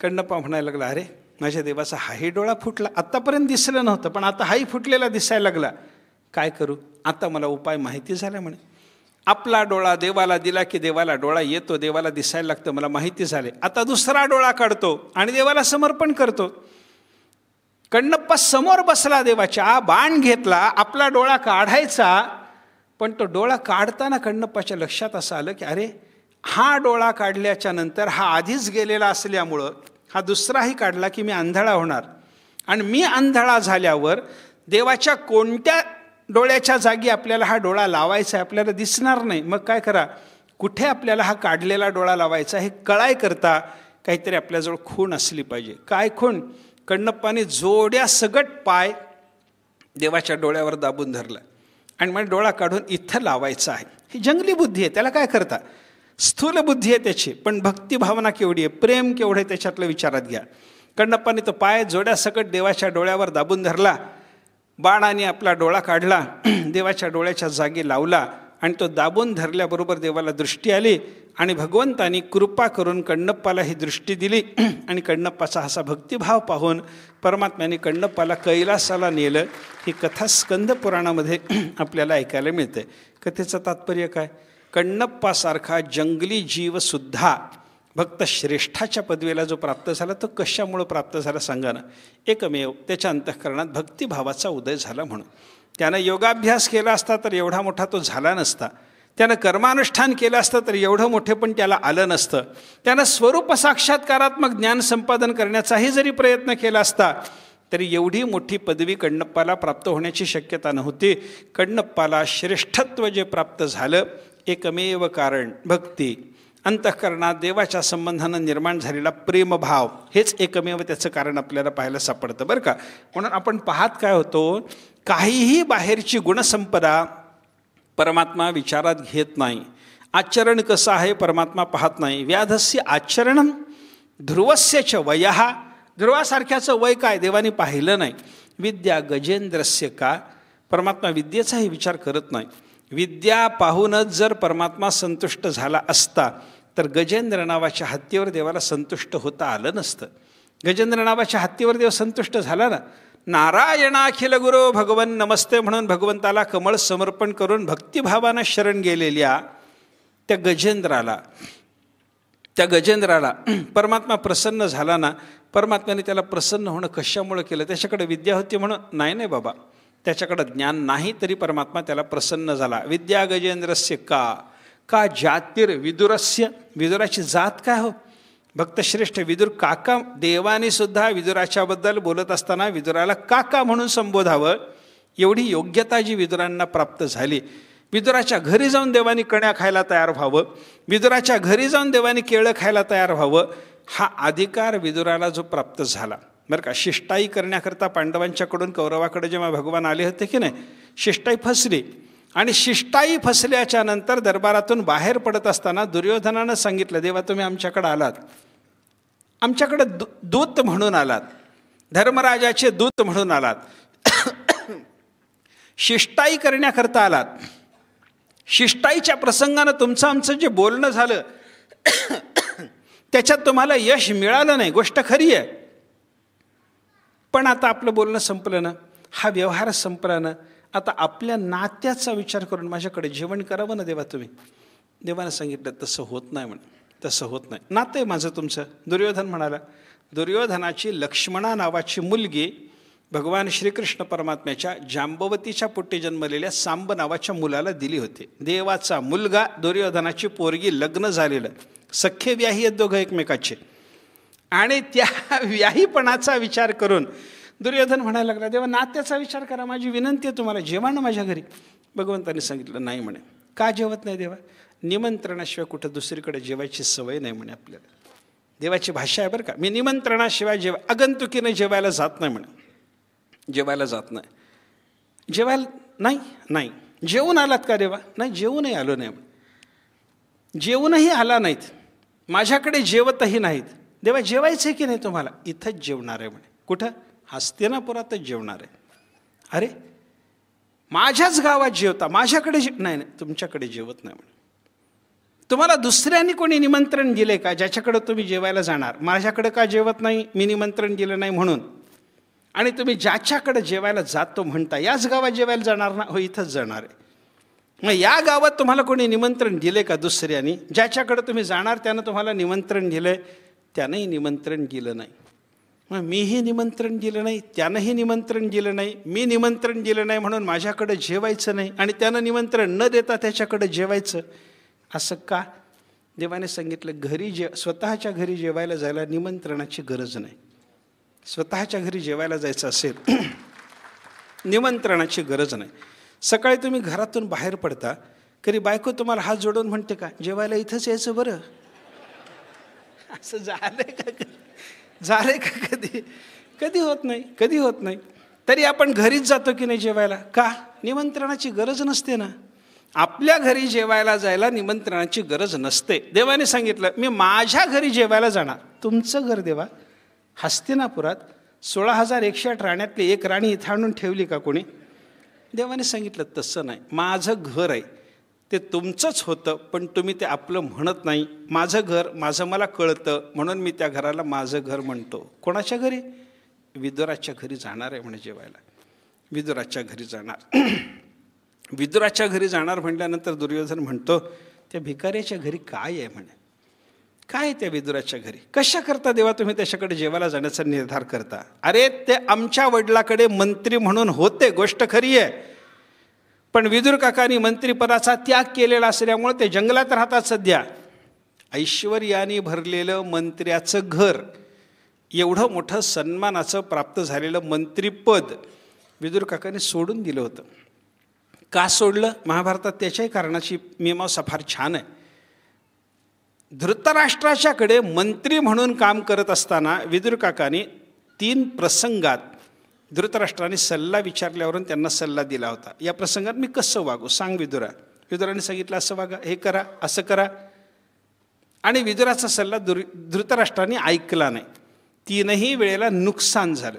कण्णप्पा म्हणायला लागला, अरे माझ्या देवाचा हाही डोळा फुटला, आत्तापर्यंत दिसलं नव्हतं पण आता हाही फुटलेला दिसायला लागला, काय करू? आता मला उपाय माहिती झाला म्हणे. आपला डोळा देवाला दिला की देवाला डोळा येतो, देवाला दिसायला लागतं, मला माहिती झाले. आता दुसरा डोळा काढतो आणि देवाला समर्पण करतो. कण्णप्पा समोर बसला देवाच्या, बाण घेतला, आपला डोळा काढायचा, पण तो डोळा काढताना कण्णप्पाच्या लक्षात असं आलं की अरे हा डोळा काढल्याच्या नंतर हा आधीच गेलेला असल्यामुळं हा दुसराही काढला की मी आंधळा होणार, आणि मी आंधळा झाल्यावर देवाच्या कोणत्या डोळ्याच्या जागी आपल्याला हा डोळा लावायचा आहे आपल्याला दिसणार नाही. मग काय करा, कुठे आपल्याला हा काढलेला डोळा लावायचा हे कळाय करता काहीतरी आपल्याजवळ खूण असली पाहिजे. काय खूण? कण्णप्पाने जोड्या सगट पाय देवाच्या डोळ्यावर दाबून धरला आणि मग डोळा काढून इथं लावायचा आहे. ही जंगली बुद्धी आहे, त्याला काय करता, स्थूल बुद्धी आहे त्याची, पण भक्तिभावना केवढी आहे, प्रेम केवढं आहे त्याच्यातलं विचारात घ्या. कण्णप्पाने तो पाय जोड्या सकट देवाच्या डोळ्यावर दाबून धरला, बाणाने आपला डोळा काढला, देवाच्या डोळ्याच्या जागी लावला आणि तो दाबून धरल्याबरोबर देवाला दृष्टी आली आणि भगवंतानी कृपा करून कण्णप्पाला ही दृष्टी दिली. आणि कण्णप्पाचा असा भक्तिभाव पाहून परमात्म्याने कण्णप्पाला कैलासाला नेलं. ही कथा स्कंद पुराणामध्ये आपल्याला ऐकायला मिळते. कथेचं तात्पर्य काय? कण्णप्पासारखा जंगली जीवसुद्धा भक्त श्रेष्ठाच्या पदवीला जो प्राप्त झाला तो कशामुळं प्राप्त झाला सांगा ना? एकमेव त्याच्या अंतःकरणात भक्तिभावाचा उदय झाला म्हणून. त्यानं योगाभ्यास केला असता तर एवढा मोठा तो झाला नसता. त्यानं कर्मानुष्ठान केलं असतं तर एवढं मोठे पण त्याला आलं नसतं. त्यानं स्वरूप साक्षात्कारात्मक ज्ञान संपादन करण्याचाही जरी प्रयत्न केला असता तरी एवढी मोठी पदवी कण्णप्पाला प्राप्त होण्याची शक्यता नव्हती. कण्णप्पाला श्रेष्ठत्व जे प्राप्त झालं एकमेव कारण भक्ती, अंतःकरणात देवाच्या संबंधानं निर्माण झालेला प्रेमभाव, हेच एकमेव त्याचं कारण आपल्याला पाहायला सापडतं बरं का. म्हणून आपण पाहत काय होतो, काहीही बाहेरची गुणसंपदा परमात्मा विचारात घेत नाही. आचरण कसं आहे परमात्मा पाहत नाही. व्याधस्य आचरणम ध्रुवस्य च वयः, ध्रुवासारख्याचं वय काय देवाने पाहिलं नाही. विद्या गजेंद्रस्य का, परमात्मा विद्येचाही विचार करत नाही. विद्या पाहूनच जर परमात्मा संतुष्ट झाला असता तर गजेंद्र नावाच्या हत्तीवर देवाला संतुष्ट होता आलं नसतं. गजेंद्र नावाच्या हत्तीवर देव संतुष्ट झाला ना. नारायणाखिल गुरो भगवन नमस्ते म्हणून भगवंताला कमळ समर्पण करून भक्तिभावानं शरण गेलेल्या त्या गजेंद्राला परमात्मा प्रसन्न झाला ना. परमात्म्याने त्याला प्रसन्न होणं कशामुळं केलं? त्याच्याकडे विद्या होती म्हणून? नाही बाबा, त्याच्याकडं ज्ञान नाही तरी परमात्मा त्याला प्रसन्न झाला. विद्या गजेंद्रस्य का जातीर विदुरस्य, विदुराची जात काय हो? भक्तश्रेष्ठ विदुर काका. देवाने सुद्धा विदुराच्याबद्दल बोलत असताना विदुराला काका म्हणून संबोधावं एवढी योग्यता जी विदुरांना प्राप्त झाली. विदुराच्या घरी जाऊन देवानी कण्या खायला तयार व्हावं, विदुराच्या घरी जाऊन देवानी केळं खायला तयार व्हावं, हा अधिकार विदुराला जो प्राप्त झाला बरं का. शिष्टाई करण्याकरता पांडवांच्याकडून कौरवाकडे जेव्हा भगवान आले होते की नाही, शिष्टाई फसली आणि शिष्टाई फसल्याच्या नंतर दरबारातून बाहेर पडत असताना दुर्योधनानं सांगितलं, देवा तुम्ही आमच्याकडे आलात, आमच्याकडे दूत म्हणून आलात, धर्मराजाचे दूत म्हणून आलात, शिष्टाई करण्याकरता आलात. शिष्टाईच्या प्रसंगानं तुमचं आमचं जे बोलणं झालं त्याच्यात तुम्हाला यश मिळालं नाही, गोष्ट खरी आहे. पण आता आपलं बोलणं संपलं ना, हा व्यवहार संपला ना, आता आपल्या नात्याचा विचार करून माझ्याकडे जेवण करावं ना देवा तुम्ही. देवानं सांगितलं तसं होत नाही म्हणून, तसं होत नाही. नातं आहे माझं तुमचं. दुर्योधन म्हणाला. दुर्योधनाची लक्ष्मणा नावाची मुलगी भगवान श्रीकृष्ण परमात्म्याच्या जांबवतीच्या पोटी जन्मलेल्या सांब नावाच्या मुलाला दिली होती. देवाचा मुलगा, दुर्योधनाची पोरगी, लग्न झालेलं, सख्खे व्याही आहेत दोघं एकमेकाचे. आणि त्या व्याहीपणाचा विचार करून दुर्योधन म्हणायला लागला, देवा नात्याचा विचार करा, माझी विनंती आहे तुम्हाला, जेवा ना माझ्या घरी. भगवंताने सांगितलं नाही म्हणे. का जेवत नाही देवा? निमंत्रणाशिवाय कुठं दुसरीकडे जेवायची सवय नाही म्हणे आपल्याला. देवाची भाषा आहे बरं का. मी निमंत्रणाशिवाय आगंतुकीने जेवायला जात नाही म्हणे. जेवायला जात नाही. जेवायला नाही. जेवून आलात का देवा? नाही, जेवूनही आलो नाही म्हणे. जेवूनही आला नाहीत, माझ्याकडे जेवतही नाहीत. देवा जेवायचं आहे की नाही तुम्हाला? इथंच जेवणार आहे म्हणे. कुठं? हस्तिनापुरातच जेवणार आहे. अरे माझ्याच गावात जेवता, माझ्याकडे नाही नाही, तुमच्याकडे जेवत नाही म्हणे. तुम्हाला दुसऱ्यांनी कोणी निमंत्रण दिले का ज्याच्याकडे तुम्ही जेवायला जाणार? माझ्याकडे का जेवत नाही? मी निमंत्रण दिलं नाही म्हणून. आणि तुम्ही ज्याच्याकडे जेवायला जातो म्हणता याच गावात जेवायला जाणार ना? हो, इथंच जाणार आहे. मग या गावात तुम्हाला कोणी निमंत्रण दिले का दुसऱ्यांनी? ज्याच्याकडे तुम्ही जाणार त्यानं तुम्हाला निमंत्रण दिलं, त्यानंही निमंत्रण दिलं नाही. मग मीही निमंत्रण दिलं नाही, त्यानंही निमंत्रण दिलं नाही. मी निमंत्रण दिलं नाही म्हणून माझ्याकडे जेवायचं नाही, आणि त्यानं निमंत्रण न देता त्याच्याकडे जेवायचं, असं का? देवाने सांगितलं, स्वतःच्या घरी जेवायला जायला निमंत्रणाची गरज नाही. स्वतःच्या घरी जेवायला जायचं असेल निमंत्रणाची गरज नाही. सकाळी तुम्ही घरातून बाहेर पडता, कधी बायको तुम्हाला हात जोडून म्हणते का, जेवायला इथंच यायचं बरं? असं झालंय का? झालंय का कधी? कधी होत नाही, कधी होत नाही. तरी आपण घरीच जातो की नाही जेवायला? का? निमंत्रणाची गरज नसते ना. आपल्या घरी जेवायला जायला निमंत्रणाची गरज नसते. देवाने सांगितलं, मी माझ्या घरी जेवायला जाणार. तुमचं घर देवा? हस्तिनापुरात 16,108 राण्यांतली एक राणी इथं आणून ठेवली का कोणी? देवाने सांगितलं, तसं नाही. माझं घर आहे, ते तुमचंच होतं, पण तुम्ही ते आपलं म्हणत नाही. माझं घर, माझं मला कळतं, म्हणून मी त्या घराला माझं घर म्हणतो. कोणाच्या घरी? विदुराच्या घरी जाणार आहे म्हणे जेवायला. विदुराच्या घरी जाणार. विदुराच्या घरी जाणार म्हटल्यानंतर दुर्योधन म्हणतो, त्या भिकाऱ्याच्या घरी काय आहे म्हणे? काय त्या विदुराच्या घरी? कशा करता देवा तुम्ही त्याच्याकडे जेवायला जाण्याचा निर्धार करता? अरे, ते आमच्या वडिलाकडे मंत्री म्हणून होते, गोष्ट खरी आहे, पण विदुर काकांनी मंत्रीपदाचा त्याग केलेला असल्यामुळे ते जंगलात राहतात सध्या. ऐश्वर्याने भरलेलं मंत्र्याचं घर, एवढं मोठं सन्मानाचं प्राप्त झालेलं मंत्रीपद विदुर काकांनी सोडून दिलं होतं. का सोडलं? महाभारतात त्याच्याही कारणाची मीमांसा फार छान आहे. धृतराष्ट्राच्याकडे मंत्री म्हणून काम करत असताना विदुर काकांनी 3 प्रसंगात धृतराष्ट्राने सल्ला विचारल्यावरून त्यांना सल्ला दिला होता. या प्रसंगात मी कसं वागू सांग विदुरा. विदुराने सांगितलं, असं वागा, हे करा, असं करा. आणि विदुराचा सल्ला धृतराष्ट्राने ऐकला नाही. 3ही वेळेला नुकसान झालं.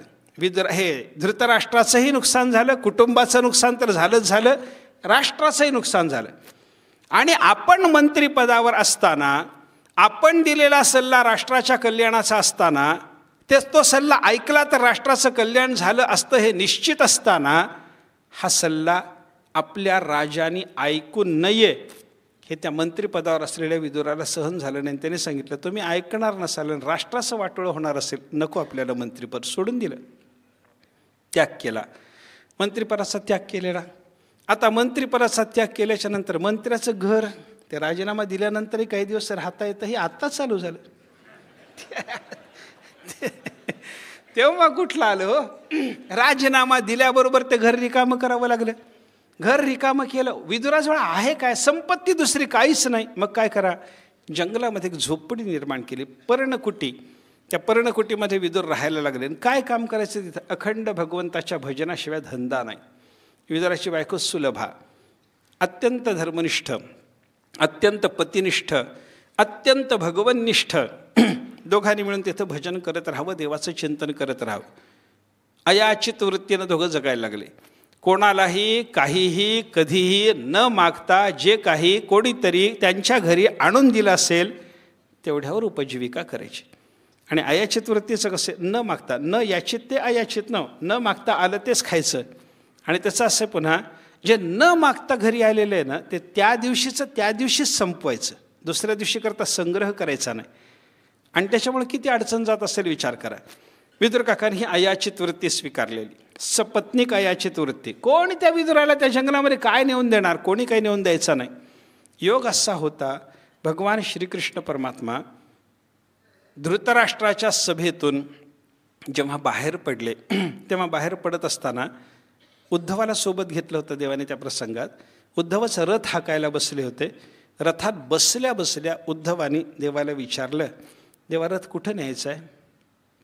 धृतराष्ट्राचंही नुकसान झालं, कुटुंबाचं नुकसान तर झालंच झालं, राष्ट्राचंही नुकसान झालं. आणि आपण मंत्रिपदावर असताना, आपण दिलेला सल्ला राष्ट्राच्या कल्याणाचा असताना, तो सल्ला ऐकला तर राष्ट्राचं कल्याण झालं असतं हे निश्चित असताना, हा सल्ला आपल्या राजाने ऐकू नये हे त्या मंत्रिपदावर असलेल्या विदुराला सहन झालं नाही. त्याने सांगितलं, तुम्ही ऐकणार नसाल, राष्ट्राचं वाटोळं होणार असेल, नको आपल्याला मंत्रिपद. सोडून दिलं, त्याग केला, मंत्रिपदाचा त्याग केलेला. आता मंत्रिपदाचा त्याग केल्याच्या नंतर मंत्र्याचं घर, ते राजीनामा दिल्यानंतरही काही दिवस राहता येतं, हे आत्ताच चालू झालं. तेव्हा कुठलं आलं हो? राजीनामा दिल्याबरोबर ते घर रिकामं करावं लागलं. घर रिकामं केलं. विदुराजवळ आहे काय? संपत्ती दुसरी काहीच नाही. मग काय करा? जंगलामध्ये एक झोपडी निर्माण केली, पर्णकुटी. त्या पर्णकुटीमध्ये विदुर राहायला लागले. काय काम करायचं तिथं? अखंड भगवंताच्या भजनाशिवाय धंदा नाही. विदुराची बायको सुलभा, अत्यंत धर्मनिष्ठ, अत्यंत पतिनिष्ठ, अत्यंत भगवननिष्ठ. दोघांनी मिळून तिथं भजन करत राहावं, देवाचं चिंतन करत राहावं. अयाचित वृत्तीनं दोघं जगायला लागले. कोणालाही काहीही कधीही न मागता जे काही कोणीतरी त्यांच्या घरी आणून दिलं असेल तेवढ्यावर उपजीविका करायची. आणि अयाचित वृत्तीचं कसं? न मागता, न याचित ते अयाचित, न मागता आलं तेच खायचं. आणि त्याचं असं पुन्हा, जे न मागता घरी आलेलं आहे ना, ते त्या दिवशीच संपवायचं. दुसऱ्या दिवशी करता संग्रह करायचा नाही. आणि त्याच्यामुळे किती अडचण जात असेल विचार करा. विदुर काकांनी ही अयाचित वृत्ती स्वीकारलेली, सपत्नीक अयाचित वृत्ती. कोणी त्या विदुराला त्या जंगलामध्ये काय नेऊन देणार? कोणी काही नेऊन द्यायचं नाही. योग असा होता, भगवान श्रीकृष्ण परमात्मा धृतराष्ट्राच्या सभेतून जेव्हा बाहेर पडले, तेव्हा बाहेर पडत असताना उद्धवाला सोबत घेतलं होतं देवाने. त्या प्रसंगात उद्धवच रथ हाकायला बसले होते. रथात बसल्या बसल्या उद्धवानी देवाला विचारलं, देवा रथ कुठं न्यायचं आहे?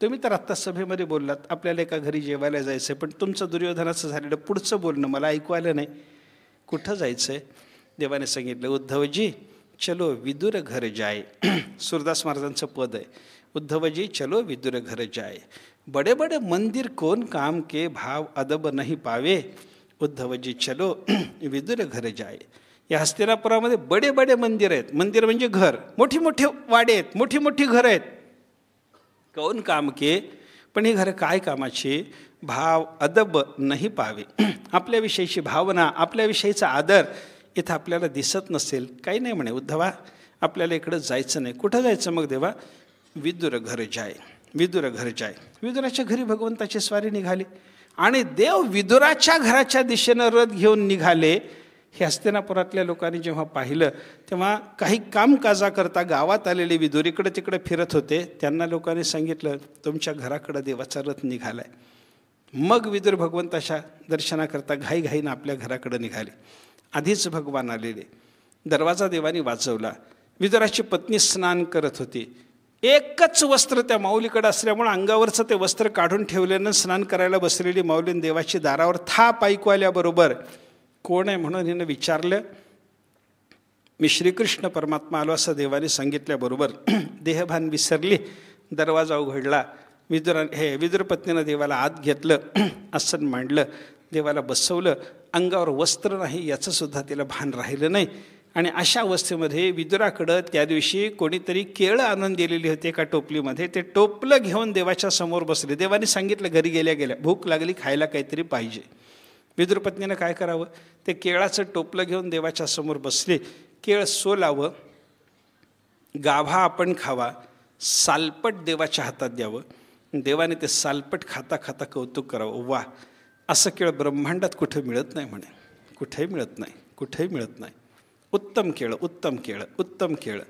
तुम्ही तर आत्ता सभेमध्ये बोललात आपल्याला एका घरी जेवायला जायचं आहे, पण तुमचं दुर्योधनाचं झालेलं पुढचं बोलणं मला ऐकू आलं नाही. कुठं जायचं आहे? देवाने सांगितलं, उद्धवजी चलो विदुर घर जाए. सूरदास महाराजांचं पद आहे, उद्धवजी चलो विदुर घर जाए. बड़े बड़े मंदिर कौन काम के भाव अदब नहीं पावे. उद्धवजी चलो विदुर घर जाय. या हस्तिनापुरामध्ये बडे बडे मंदिर आहेत. मंदिर म्हणजे घर, मोठी मोठी वाडे आहेत, मोठी मोठी घरं आहेत. कौन काम के, पण ही घरं काय कामाची? भाव अदब नाही पावे. आपल्याविषयीची भावना, आपल्याविषयीचा आदर इथं आपल्याला दिसत नसेल, काही नाही म्हणे उद्धवा, आपल्याला इकडं जायचं नाही. कुठं जायचं मग देवा? विदुर घर जाय, विदुर घर जाय. विदुराच्या घरी भगवंताची स्वारी निघाली आणि देव विदुराच्या घराच्या दिशेनं रथ घेऊन निघाले. हे हस्तिनापुरातल्या लोकांनी जेव्हा पाहिलं तेव्हा काही कामकाजाकरता गावात आलेले विदुर इकडे तिकडे फिरत होते. त्यांना लोकांनी सांगितलं तुमच्या घराकडं देवाचा रथ निघाला आहे. मग विदुर भगवंताच्या दर्शनाकरता घाईघाईनं आपल्या घराकडे निघाले. आधीच भगवान आलेले. दरवाजा देवानी वाजवला. विदुराची पत्नी स्नान करत होती. एकच वस्त्र त्या माऊलीकडे असल्यामुळे अंगावरचं ते वस्त्र काढून ठेवल्यानं स्नान करायला बसलेली माऊलीन देवाची दारावर थाप ऐकू आल्याबरोबर कोण आहे म्हणून हिनं विचारलं. मी श्रीकृष्ण परमात्मा आलो असं देवाने सांगितल्याबरोबर देहभान विसरली. दरवाजा उघडला. विदुर पत्नीनं देवाला आत घेतलं, आसन मांडलं, देवाला बसवलं. अंगावर वस्त्र नाही याचंसुद्धा तिला भान राहिलं नाही. आणि अशा अवस्थेमध्ये विदुराकडं त्या दिवशी कोणीतरी केळं आणून दिलेली होती एका टोपलीमध्ये. ते टोपलं घेऊन देवाच्या समोर बसले. देवाने सांगितलं घरी गेल्या गेल्या भूक लागली, खायला काहीतरी पाहिजे. विदुर पत्नीनं काय करावं? ते केळाचं टोपलं घेऊन देवाच्या समोर बसले. केळ सोलावं, गाभा आपण खावा, सालपट देवाच्या हातात द्यावं. देवाने ते सालपट खाता खाता कौतुक करावं. वा, असं केळ ब्रह्मांडात कुठे मिळत नाही म्हणे. कुठेही मिळत नाही, कुठेही मिळत नाही. उत्तम केळं, उत्तम केळं, उत्तम केळं.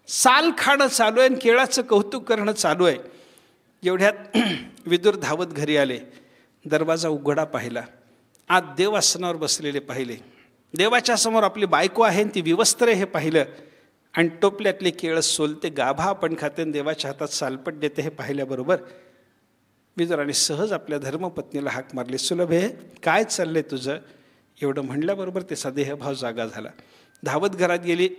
साल खाणं चालू आहे आणि केळाचं कौतुक करणं चालू आहे. एवढ्यात विदुर धावत घरी आले. दरवाजा उघडा पाहिला. आत देव आसनावर बसलेले पाहिले. देवाच्या समोर आपली बायको आहे ती विवस्त्र हे पाहिलं. आणि टोपल्यातले केळं सोलते, गाभा आपण खाते, देवाच्या हातात सालपट देते हे पाहिल्याबरोबर विदुराने सहज आपल्या धर्मपत्नीला हाक मारली. सुलभे, काय चाललंय तुझं? एवढं म्हणल्याबरोबर त्याचा देहभाव जागा झाला. धावत घरात गेली.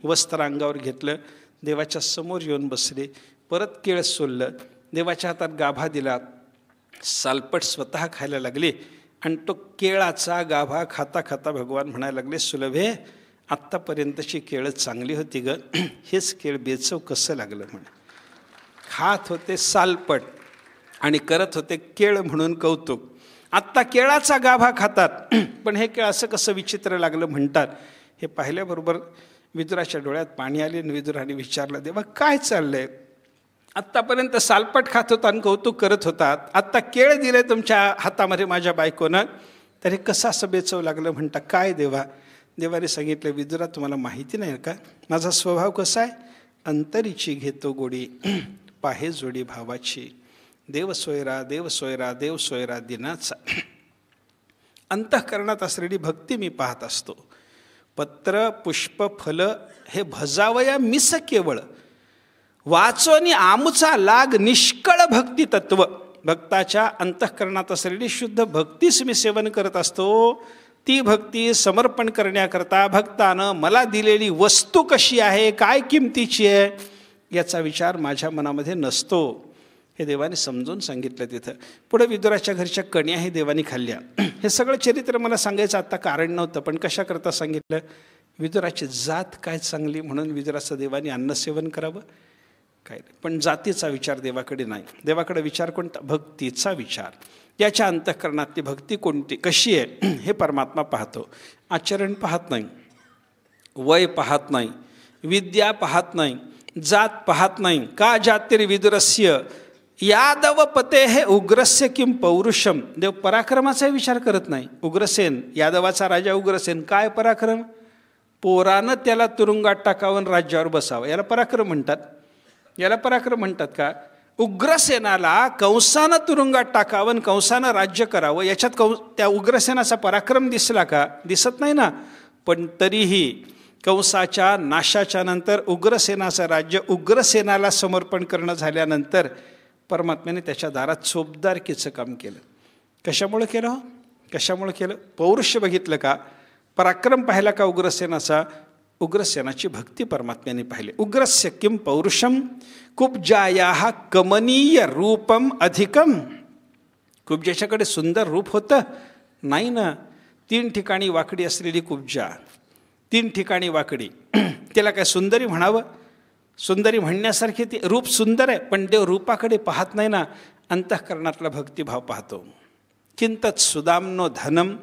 वस्त्र अंगावर घेतलं, देवाच्या समोर येऊन बसले. परत केळ सोललं, देवाच्या हातात गाभा दिला, सालपट स्वतः खायला लागले. आणि तो केळाचा गाभा खाता खाता भगवान म्हणायला लागले, सुलभे, आत्तापर्यंतची केळं चांगली होती ग, हेच केळ बेचव कसं लागलं म्हणे. खात होते सालपट आणि करत होते केळ म्हणून कौतुक. आत्ता केळाचा गाभा खातात, पण हे केळ असं कसं विचित्र लागलं म्हणतात. हे पाहिल्याबरोबर विदुराच्या डोळ्यात पाणी आले. आणि विदुराने विचारलं, देवा काय चाललंय? आत्तापर्यंत सालपट खात होता आणि कौतुक करत होतात, आत्ता केळ दिले तुमच्या हातामध्ये माझ्या बायकोनं, तर हे कसं असं बेचव लागलं म्हणता. काय देवा? देवाने सांगितलं, विदुरा तुम्हाला माहिती नाही का माझा स्वभाव कसा आहे? अंतरीची घेतो गोडी, पाहे जोडी भावाची. देव सोयरा, देव सोयरा, देव सोयरा दिनाचा. अंतःकरणात असलेली भक्ती मी पाहत असतो. पत्र पुष्प फल हे भजावया मिस केवळ, वाचोनी आमुचा लाग निष्कळ भक्ती तत्व. भक्ताच्या अंतःकरणात असलेली शुद्ध भक्तीच मी सेवन करत असतो. ती भक्ती समर्पण करण्याकरता भक्तानं मला दिलेली वस्तू कशी आहे, काय किमतीची आहे, याचा विचार माझ्या मनामध्ये नसतो. हे देवाने समजून सांगितलं. तिथं पुढे विदुराच्या घरच्या कण्याही देवानी खाल्ल्या. हे सगळं चरित्र मला सांगायचं आत्ता कारण नव्हतं, पण कशाकरता सांगितलं? विदुराची जात काय चांगली म्हणून विदुराचं देवानी अन्नसेवन करावं, काय नाही. पण जातीचा विचार देवाकडे नाही. देवाकडे विचार कोणता? भक्तीचा विचार. याच्या अंतःकरणातली भक्ती कोणती, कशी आहे हे परमात्मा पाहतो. आचरण पाहत नाही, वय पाहत नाही, विद्या पाहत नाही, जात पाहत नाही. का जातीर विदुरस्य यादव पते हे उग्रस्य किम पौरुषम. देव पराक्रमाचा विचार करत नाही. उग्रसेन, यादवाचा राजा उग्रसेन, काय पराक्रम? पोरानं त्याला तुरुंगात टाकावं, राज्यावर बसावं, याला पराक्रम म्हणतात. याला पराक्रम म्हणतात का? उग्रसेनाला कंसानं तुरुंगात टाकावं, कंसानं राज्य करावं, याच्यात त्या उग्रसेनाचा पराक्रम दिसला का? दिसत नाही ना. पण तरीही कंसाच्या नाशाच्या नंतर उग्रसेनाचं राज्य उग्रसेनाला समर्पण करणं झाल्यानंतर परमात्म्याने त्याच्या दारात चोपदारकीचं काम केलं. कशामुळे केलं हो? कशामुळे केलं? पौरुष बघितलं का? पराक्रम पाहिला का उग्रसेनाचा? उग्रसेनाची भक्ती परमात्म्याने पाहिले. उग्रस्य किम पौरुषम कुब्जायाः कमनीय रूपम अधिकम. कुब्जाच्याकडे सुंदर रूप होतं? नाही ना. 3 ठिकाणी वाकडी असलेली कुब्जा, 3 ठिकाणी वाकडी, त्याला काय सुंदरी म्हणावं? सुंदरी म्हणण्यासारखी ती रूप सुंदर आहे, पण देव रूपाकडे पाहत नाही ना, अंतःकरणातला भक्तिभाव पाहतो. किंतत सुदामनो धनम,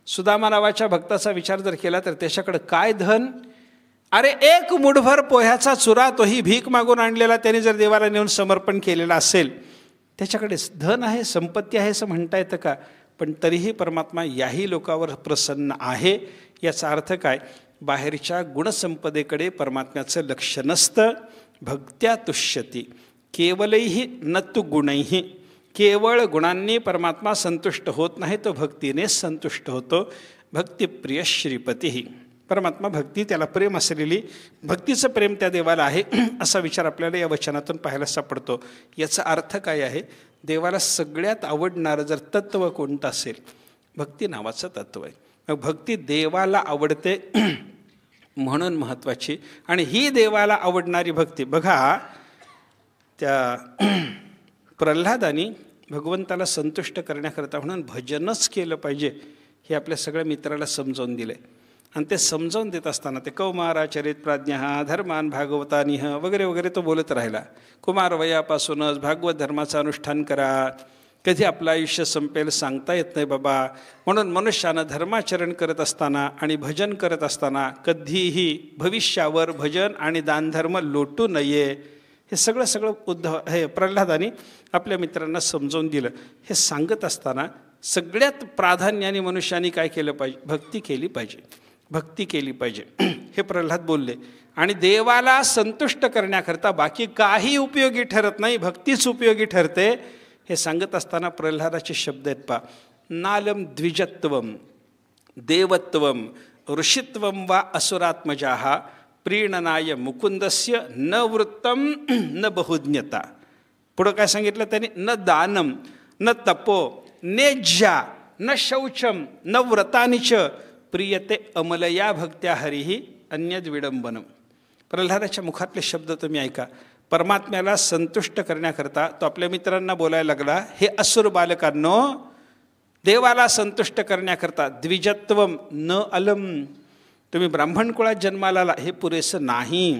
सुदामा नावाच्या भक्ताचा विचार जर केला तर त्याच्याकडे काय धन? अरे 1 मुठभर पोह्याचा चुरा, तोही भीक मागून आणलेला, त्याने जर देवाला नेऊन समर्पण केलेला असेल, त्याच्याकडे धन आहे, संपत्ती आहे असं म्हणता येतं का? पण तरीही परमात्मा याही लोकावर प्रसन्न आहे. याचा अर्थ काय? बाहेरच्या गुणसंपदेकडे परमात्म्याचं लक्ष नसतं. भक्त्या तुष्यती केवलैहि न तु गुणैहि, केवळ गुणांनी परमात्मा संतुष्ट होत नाही, तो भक्तीने संतुष्ट होतो. भक्तिप्रिय श्रीपती, परमात्मा भक्ती, त्याला प्रेम असलेली, भक्तीचं प्रेम त्या देवाला आहे असा विचार आपल्याला या वचनातून पाहायला सापडतो. याचा अर्थ काय आहे? देवाला सगळ्यात आवडणारं जर तत्त्व कोणतं असेल, भक्ती नावाचं तत्त्व आहे. मग भक्ती देवाला आवडते म्हणून महत्त्वाची. आणि ही देवाला आवडणारी भक्ती, बघा त्या प्रल्हादानी भगवंताला संतुष्ट करण्याकरता म्हणून भजनच केलं पाहिजे हे आपल्या सगळ्या मित्राला समजावून दिलं. आणि ते समजावून देत असताना ते कौमारा चरित प्राज्ञा धर्मान भागवतानिह वगैरे वगैरे तो बोलत राहिला. कुमार वयापासूनच भागवत धर्माचं अनुष्ठान करा, कधी आपलं आयुष्य संपेल सांगता येत नाही बाबा. म्हणून मनुष्यानं धर्माचरण करत असताना आणि भजन करत असताना कधीही भविष्यावर भजन आणि दानधर्म लोटू नये. हे सगळं हे प्रल्हादानी आपल्या मित्रांना समजावून दिलं. हे सांगत असताना सगळ्यात प्राधान्याने मनुष्याने काय केलं पाहिजे? भक्ती केली पाहिजे, भक्ती केली पाहिजे हे प्रल्हाद बोलले. आणि देवाला संतुष्ट करण्याकरता बाकी काही उपयोगी ठरत नाही, भक्तीच उपयोगी ठरते. हे सांगत असताना प्रल्हादाचे शब्द आहेत पा. नालम द्विजत्वम देवत्वम ऋषित्वम वा असुरात्मजाः प्रीणनाय मुकुंदस्य न वृत्तम न बहुज्ञता. पुढं काय सांगितलं त्यांनी? न दानम न तपो नेज्या न शौचम न व्रतानिच प्रियते अमलया भक्त्या हरिही अन्यद विडंबनम. प्रल्हादाच्या मुखातले शब्द तुम्ही ऐका. परमात्म्याला संतुष्ट करण्याकरता तो आपल्या मित्रांना बोलायला लागला, हे असुर बालकांनो, देवाला संतुष्ट करण्याकरता द्विजत्वम न अलम, तुम्ही ब्राह्मण कुळात जन्माला आला हे पुरेसं नाही,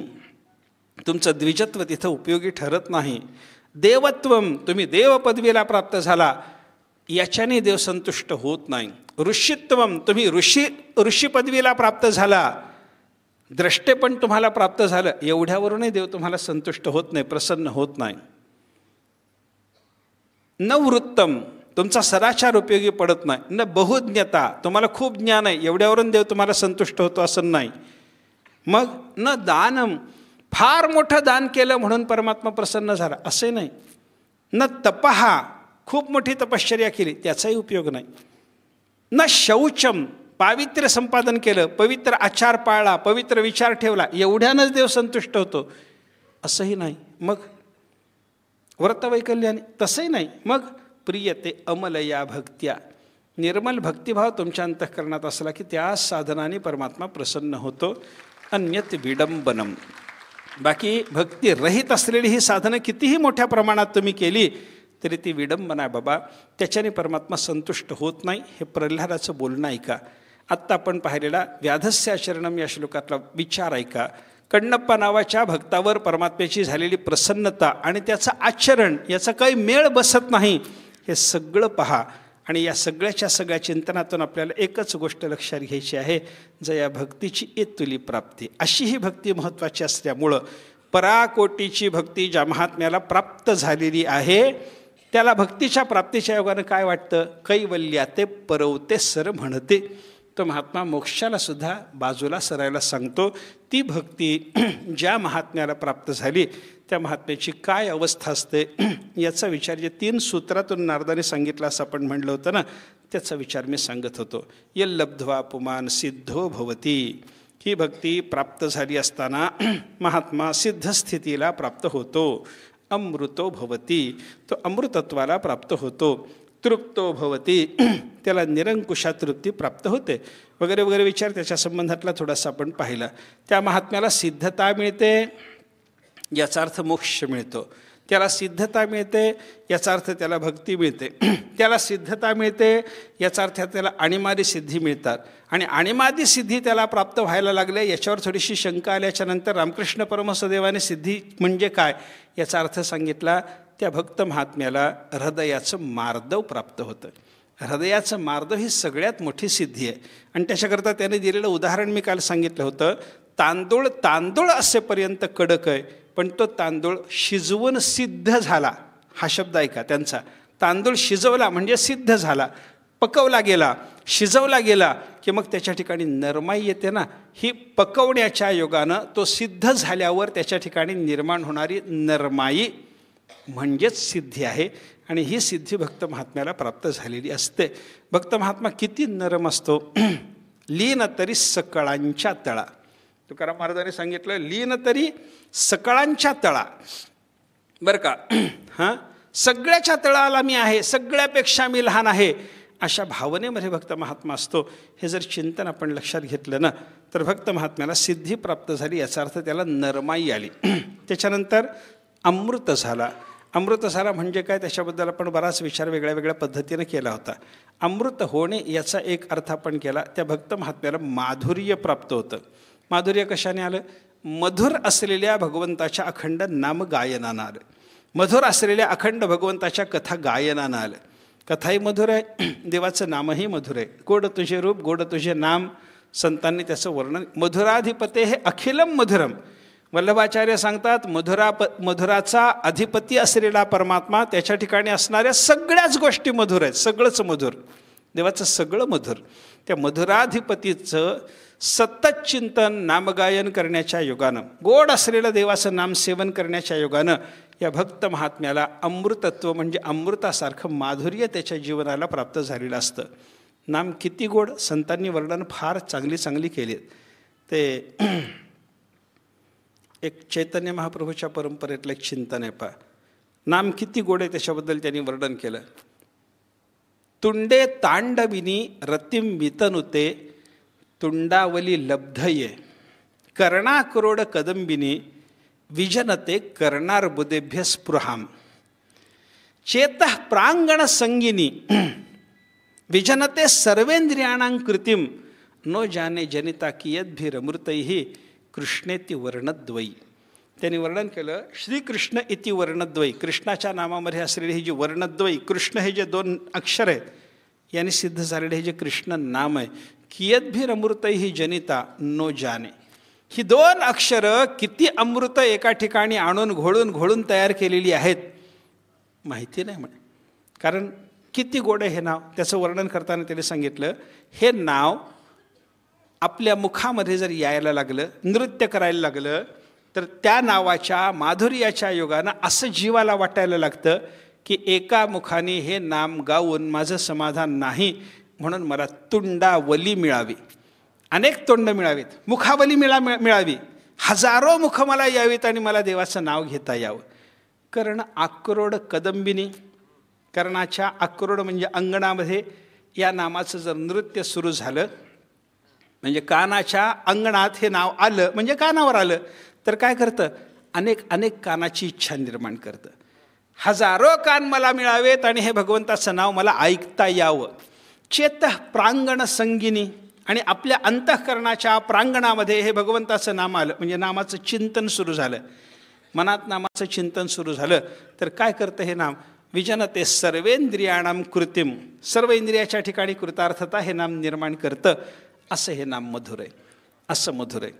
तुमचं द्विजत्व तिथं उपयोगी ठरत नाही. देवत्वम, तुम्ही देव पदवीला प्राप्त झाला, याच्याने देव संतुष्ट होत नाही. ऋषित्वम, तुम्ही ऋषी पदवीला प्राप्त झाला, द्रष्टे पण तुम्हाला प्राप्त झालं, एवढ्यावरूनही देव तुम्हाला संतुष्ट होत नाही, प्रसन्न होत नाही. न वृत्तम, तुमचा सदाचार उपयोगी पडत नाही. न बहुज्ञता, तुम्हाला खूप ज्ञान आहे, एवढ्यावरून देव तुम्हाला संतुष्ट होतो असं नाही. मग न दानम, फार मोठं दान केलं म्हणून परमात्मा प्रसन्न झाला असे नाही. न तपहा, खूप मोठी तपश्चर्या केली त्याचाही उपयोग नाही. न शौचम, पावित्र्य संपादन केलं, पवित्र आचार पाळला, पवित्र विचार ठेवला, एवढ्यानंच देव संतुष्ट होतो असंही नाही. मग व्रतवैकल्याने तसंही नाही. मग प्रियते अमलया भक्त्या, निर्मल भक्तिभाव तुमच्या अंतःकरणात असला की त्या साधनाने परमात्मा प्रसन्न होतो. अन्यत विडंबनम, बाकी भक्ती रहित असलेली ही साधनं कितीही मोठ्या प्रमाणात तुम्ही केली तरी ती विडंबना बाबा, त्याच्याने परमात्मा संतुष्ट होत नाही. हे प्रल्हादाचं बोलणं ऐका. आत्ता आपण पाहिलेला व्याधस्य आचरणम या श्लोकातला विचार ऐका. कण्णप्पा नावाच्या भक्तावर परमात्म्याची झालेली प्रसन्नता आणि त्याचं आचरण याचा काही मेळ बसत नाही, हे सगळं पहा. आणि या सगळ्या चिंतनातून आपल्याला एकच गोष्ट लक्षात घ्यायची आहे, जया भक्तीची येतुली प्राप्ती. अशी ही भक्ती महत्त्वाची असल्यामुळं पराकोटीची भक्ती ज्या महात्म्याला प्राप्त झालेली आहे त्याला भक्तीच्या प्राप्तीच्या योगानं काय वाटतं? कैवल्या ते परवते सर म्हणते. तो महात्मा मोक्षाला सुद्धा बाजूला सरायला सांगतो. ती भक्ती ज्या महात्म्याला प्राप्त झाली त्या महात्म्याची काय अवस्था असते याचा विचार जे 3 सूत्रातून नारदाने सांगितलं असं आपण म्हणलं होतं ना, त्याचा विचार मी सांगत होतो. यल्लब्ध्वा पुमान सिद्धो भवती, ही भक्ती प्राप्त झाली असताना महात्मा सिद्ध स्थितीला प्राप्त होतो. अमृतो भवती, तो अमृतत्वाला प्राप्त होतो. तृप्तो भवती, त्याला निरंकुशा तृप्ती प्राप्त होते वगैरे वगैरे विचार त्याच्या संबंधातला थोडासा आपण पाहिला. त्या महात्म्याला सिद्धता मिळते, याचा अर्थ मोक्ष मिळतो. त्याला सिद्धता मिळते याचा अर्थ त्याला भक्ती मिळते. त्याला सिद्धता मिळते याचा अर्थ त्याला अणिमादी सिद्धी मिळतात. आणि अणिमादी सिद्धी त्याला प्राप्त व्हायला लागले याच्यावर थोडीशी शंका आल्याच्या नंतर रामकृष्ण परमहंसदेवाने सिद्धी म्हणजे काय याचा अर्थ सांगितला. त्या भक्त महात्म्याला हृदयाचं मार्दव प्राप्त होतं. हृदयाचं मार्दव ही सगळ्यात मोठी सिद्धी आहे. आणि त्याच्याकरता त्याने दिलेलं उदाहरण मी काल सांगितलं होतं. तांदूळ असेपर्यंत कडक आहे, पण तो तांदूळ शिजवून सिद्ध झाला. हा शब्द ऐका त्यांचा. तांदूळ शिजवला म्हणजे सिद्ध झाला, पकवला गेला, शिजवला गेला की मग त्याच्या ठिकाणी नरमाई येते ना. ही पकवण्याच्या योगानं तो सिद्ध झाल्यावर त्याच्या ठिकाणी निर्माण होणारी नरमाई म्हणजेच सिद्धी आहे. आणि ही सिद्धी भक्त महात्म्याला प्राप्त झालेली असते. भक्त महात्मा किती नरम असतो. लीन तरी सकळांच्या तळा. तुकाराम महाराजांनी सांगितलं लीन तरी सकळांच्या तळा. बरं का, हां, सगळ्याच्या तळाला मी आहे, सगळ्यापेक्षा मी लहान आहे, अशा भावनेमध्ये भक्त महात्मा असतो. हे जर चिंतन आपण लक्षात घेतलं ना तर भक्त महात्म्याला सिद्धी प्राप्त झाली याचा अर्थ त्याला नरमाई आली. त्याच्यानंतर अमृत झाला. अमृत झाला म्हणजे काय त्याच्याबद्दल आपण बराच विचार वेगळ्या वेगळ्या पद्धतीने केला होता. अमृत होणे याचा एक अर्थ आपण केला. त्या भक्त महात्म्याला माधुर्य प्राप्त होतं. माधुर्य कशाने आलं? मधुर असलेल्या भगवंताच्या अखंड नाम गायनानं आलं. मधुर असलेल्या अखंड भगवंताच्या कथा गायनानं आलं. कथाही मधुर आहे, देवाचं नामही मधुर आहे. गोड तुझे रूप, गोड तुझे नाम, संतांनी त्याचं वर्णन. मधुराधिपते हे अखिलम मधुरम. वल्लभाचार्य सांगतात मधुराचा अधिपती असलेला परमात्मा, त्याच्या ठिकाणी असणाऱ्या सगळ्याच गोष्टी मधुर आहेत. सगळंच मधुर, देवाचं सगळं मधुर. त्या मधुराधिपतीचं सतत चिंतन नामगायन करण्याच्या योगानं, गोड असलेलं देवाचं नामसेवन करण्याच्या योगानं या भक्त महात्म्याला अमृतत्व म्हणजे अमृतासारखं माधुर्य त्याच्या जीवनाला प्राप्त झालेलं असतं. नाम किती गोड, संतांनी वर्णन फार चांगली केली. ते एक चैतन्य महाप्रभूच्या परंपरेतलं एक चिंतन आहे पहा. नाम किती गोड आहे त्याच्याबद्दल त्यांनी वर्णन केलं. तुंडे तांडविनी रतिम वितनुते, तुंडावली लब्धये कर्णाकरोड कदंबिनी, विजनते कर्णार्बुदेभ्य स्पृहाम. चेतः प्रांगण संगिनी विजनते सर्वेंद्रियाणां कृतिम, नो जाने जनिता कियद्भिरमृतैः कृष्णेति वर्णद्वयी. त्यांनी वर्णन केलं श्रीकृष्ण इति वर्णद्वयी. कृष्णाच्या नामामध्ये असलेली ही जी वर्णद्वयी, कृष्ण हे जे दोन अक्षर आहेत यांनी सिद्ध झालेले हे जे कृष्ण नाम आहे, कियद्भिरमृतैः जनिता नो जाने. ही दोन अक्षरं किती अमृत एका ठिकाणी आणून घोळून तयार केलेली आहेत माहिती नाही म्हणे. कारण किती गोड आहे हे नाव. त्याचं वर्णन करताना त्याने सांगितलं हे नाव आपल्या मुखामध्ये जर यायला लागलं, नृत्य करायला लागलं, तर त्या नावाच्या माधुर्याच्या योगानं असं जीवाला वाटायला लागतं की एका मुखाने हे नाम गाऊन माझं समाधान नाही, म्हणून मला तुंडावली मिळावी. अनेक तोंड मिळावीत, मुखावली मिळावी, हजारो मुख मला यावीत आणि मला देवाचं नाव घेता यावं. कर्ण आक्रोड कदंबिनी. कर्णाच्या आक्रोड म्हणजे अंगणामध्ये या नामाचं जर नृत्य सुरू झालं, म्हणजे कानाच्या अंगणात हे नाव आलं म्हणजे कानावर आलं, तर काय करतं? अनेक कानाची इच्छा निर्माण करतं. हजारो कान मला मिळावेत आणि हे भगवंताचं नाव मला ऐकता यावं. चेतः प्रांगण संगिनी. आणि आपल्या अंतःकरणाच्या प्रांगणामध्ये हे भगवंताचं नाम आलं म्हणजे नामाचं चिंतन सुरू झालं. मनात नामाचं चिंतन सुरू झालं तर काय करतं हे नाम? विजनते सर्वेंद्रियाणां कृतिम. सर्व इंद्रियाच्या ठिकाणी कृतार्थता हे नाम निर्माण करतं. असं हे नाम मधुर आहे, असं मधुर आहे.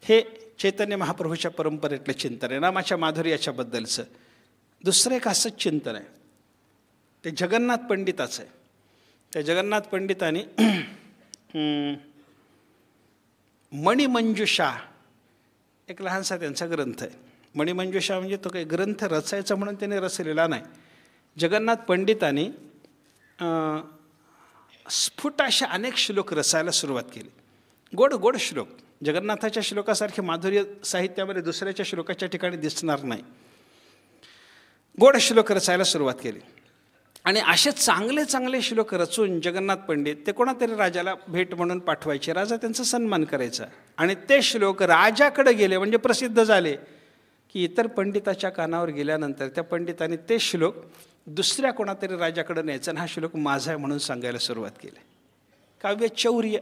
हे चैतन्य महाप्रभूच्या परंपरेतलं चिंतन आहे नामाच्या माधुर्याच्या बद्दलचं. दुसरं एक असंच चिंतन आहे ते जगन्नाथ पंडिताचं आहे. त्या जगन्नाथ पंडितांनी मणिमंजुषा एक लहानसा त्यांचा ग्रंथ आहे. मणिमंजुषा म्हणजे तो काही ग्रंथ रचायचा म्हणून त्याने रचलेला नाही. जगन्नाथ पंडितांनी स्फुट अशा अनेक श्लोक रचायला सुरुवात केली. गोड श्लोक. जगन्नाथाच्या श्लोकासारखे माधुर्य साहित्यामध्ये दुसऱ्याच्या श्लोकाच्या ठिकाणी दिसणार नाही. गोड श्लोक रचायला सुरुवात केली आणि असे चांगले श्लोक रचून जगन्नाथ पंडित ते कोणातरी राजाला भेट म्हणून पाठवायचे. राजा त्यांचा सन्मान करायचा आणि ते श्लोक राजाकडे गेले म्हणजे प्रसिद्ध झाले की इतर पंडिताच्या कानावर गेल्यानंतर त्या पंडितांनी ते श्लोक दुसऱ्या कोणातरी राजाकडे न्यायचा आणि हा श्लोक माझा आहे म्हणून सांगायला सुरुवात केली. काव्यचौर्य,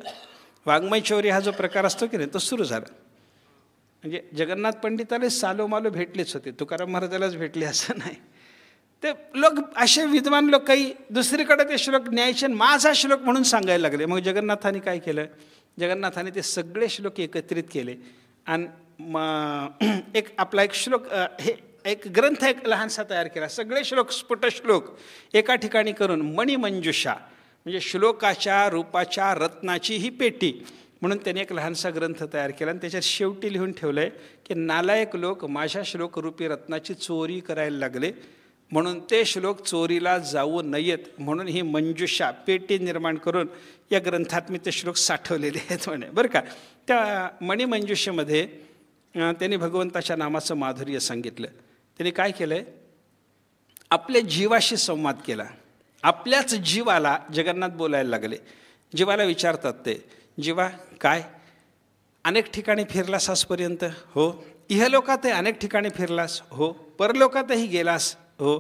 वाङ्मयचौर्य हा जो प्रकार असतो की नाही तो सुरू झाला. म्हणजे जगन्नाथ पंडिताला सालोमालो भेटलेच होते, तुकाराम महाराजालाच भेटले असं नाही. ते लोक असे विद्वान लोक काही दुसरीकडे ते श्लोक न्यायचे माझा श्लोक म्हणून सांगायला लागले. मग जगन्नाथाने काय केलं, जगन्नाथाने ते सगळे श्लोक एकत्रित केले आणि एक आपला एक श्लोक हे एक ग्रंथ एक लहानसा तयार केला. सगळे श्लोक स्फुट श्लोक एका ठिकाणी करून मणिमंजुषा म्हणजे श्लोकाच्या रूपाच्या रत्नाची ही पेटी म्हणून त्याने एक लहानसा ग्रंथ तयार केला आणि त्याच्यात शेवटी लिहून ठेवलं आहे की नालायक लोक माझ्या श्लोकरूपी रत्नाची चोरी करायला लागले म्हणून ते श्लोक चोरीला जाऊ नयेत म्हणून ही मंजुषा पेटी निर्माण करून या ग्रंथात मी ते श्लोक साठवलेले आहेत म्हणे. बरं का, त्या मणिमंजुषेमध्ये त्यांनी भगवंताच्या नामाचं माधुर्य सांगितलं. त्यांनी काय केलं आहे, आपल्या जीवाशी संवाद केला. आपल्याच जीवाला जगन्नाथ बोलायला लागले. जीवाला विचारतात ते, जीवा काय अनेक ठिकाणी फिरलास आजपर्यंत? हो. इहलोकातही अनेक ठिकाणी फिरलास? हो. परलोकातही गेलास? हो.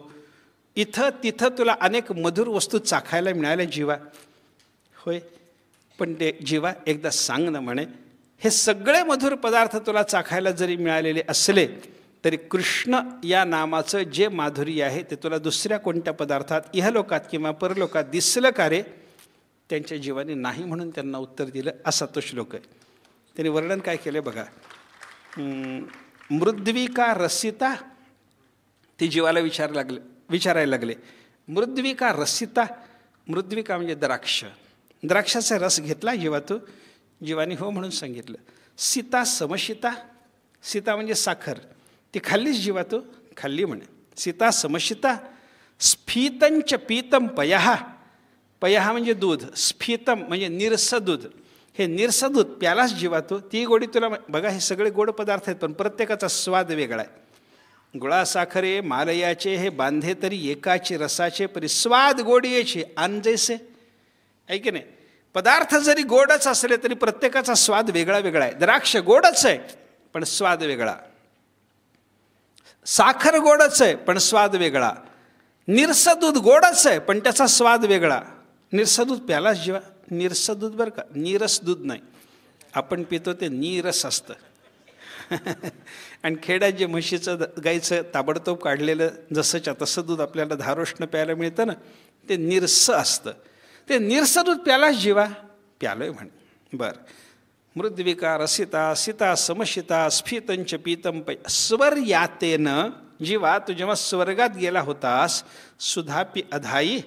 इथं तिथं तुला अनेक मधुर वस्तू चाखायला मिळाल्या जीवा? होय. पण ते जीवा एकदा सांग ना म्हणे, हे सगळे मधुर पदार्थ तुला चाखायला जरी मिळालेले असले तरी कृष्ण या नामाचं जे माधुर्य आहे ते तुला दुसऱ्या कोणत्या पदार्थात इहलोकात किंवा परलोकात दिसलं का रे? त्यांच्या जीवाने नाही म्हणून त्यांना उत्तर दिलं. असा तो श्लोक आहे. त्यांनी वर्णन काय केलं बघा. मृद्विका रसिता, ती जीवाला विचारायला लागले मृद्विका रसिता. मृद्विका म्हणजे द्राक्ष. द्राक्षाचा रस घेतला जीवा तू? जीवानी हो म्हणून सांगितलं. सीता समशिता, सीता म्हणजे साखर, ती खाल्लीच जीवा तू? खाल्ली म्हणे. सीता समशिता. स्फीतंच पीतम पयहा, पयहा म्हणजे दूध, स्फीतम म्हणजे निरस दूध, हे निरस दूध प्यालाच जीवा तू? ती गोडी तुला बघा. हे सगळे गोड पदार्थ आहेत पण प्रत्येकाचा स्वाद वेगळा आहे. गुळा साखरे मालयाचे हे बांधे तरी एकाचे रसाचे परी स्वाद गोडीचे आन जैसे. ऐक नाही, पदार्थ जरी गोडच असले तरी प्रत्येकाचा स्वाद वेगळा वेगळा आहे. द्राक्ष गोडच आहे पण स्वाद वेगळा, साखर गोडच आहे पण स्वाद वेगळा, निरस दूध गोडच आहे पण त्याचा स्वाद वेगळा. निरस दूध प्यालाच जीवा? निरस दूध बरं का, नीरस दूध नाही. आपण पितो ते नीरस असतं. आणि खेड्यात जे म्हशीचं गाईचं ताबडतोब काढलेलं जसंच्या तसं दूध आपल्याला धारोष्ण प्यायला मिळतं ना, ते निरस असतं. ते निरस दूध प्यालाच जीवा? प्यालोय म्हणे. बरं. मृद्विका रसिता सीता समशिता स्फीतंच पीतम पै. स्वर यातेनं जीवा, तू जेव्हा स्वर्गात गेला होतास सुधापी अधाई,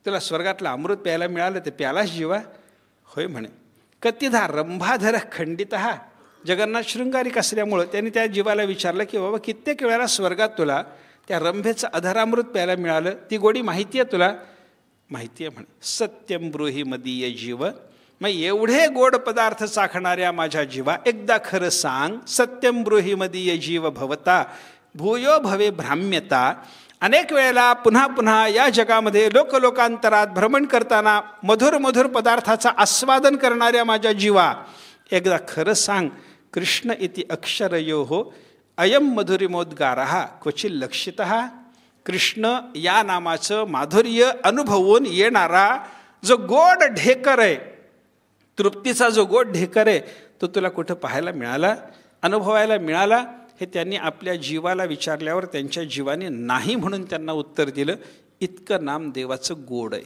तुला स्वर्गातलं अमृत प्यायला मिळालं ते प्यालाच जीवा? होय म्हणे. कतिधा रंभाधर खंडित. जगन्नाथ शृंगारिक असल्यामुळं त्यांनी त्या जीवाला विचारलं की बाबा कित्येक वेळा स्वर्गात तुला त्या रंभेचं अधरामृत प्यायला मिळालं, ती गोडी माहिती आहे तुला? माहिती आहे म्हणे. सत्यम ब्रूहि मदीय जीव, मग एवढे गोड पदार्थ चाखणाऱ्या माझ्या जीवा एकदा खरं सांग. सत्यम ब्रूहि मदीय जीव भवता भूयो भवे भ्राम्यता. अनेक वेळेला पुन्हा पुन्हा या जगामध्ये लोकलोकांतरात भ्रमण करताना मधुर मधुर पदार्थाचा आस्वादन करणाऱ्या माझ्या जीवा एकदा खरं सांग. कृष्ण इति अक्षरयोः अयम मधुरिमोद्गारः क्वचित लक्षितः. कृष्ण या नामाचं माधुर्य अनुभवून येणारा जो गोड ढेकर आहे, तृप्तीचा जो गोड ढेकर आहे, तो तुला कुठं पाहायला मिळाला, अनुभवायला मिळाला? हे त्यांनी आपल्या जीवाला विचारल्यावर त्यांच्या जीवाने नाही म्हणून त्यांना उत्तर दिलं. इतकं नाम देवाचं गोड आहे.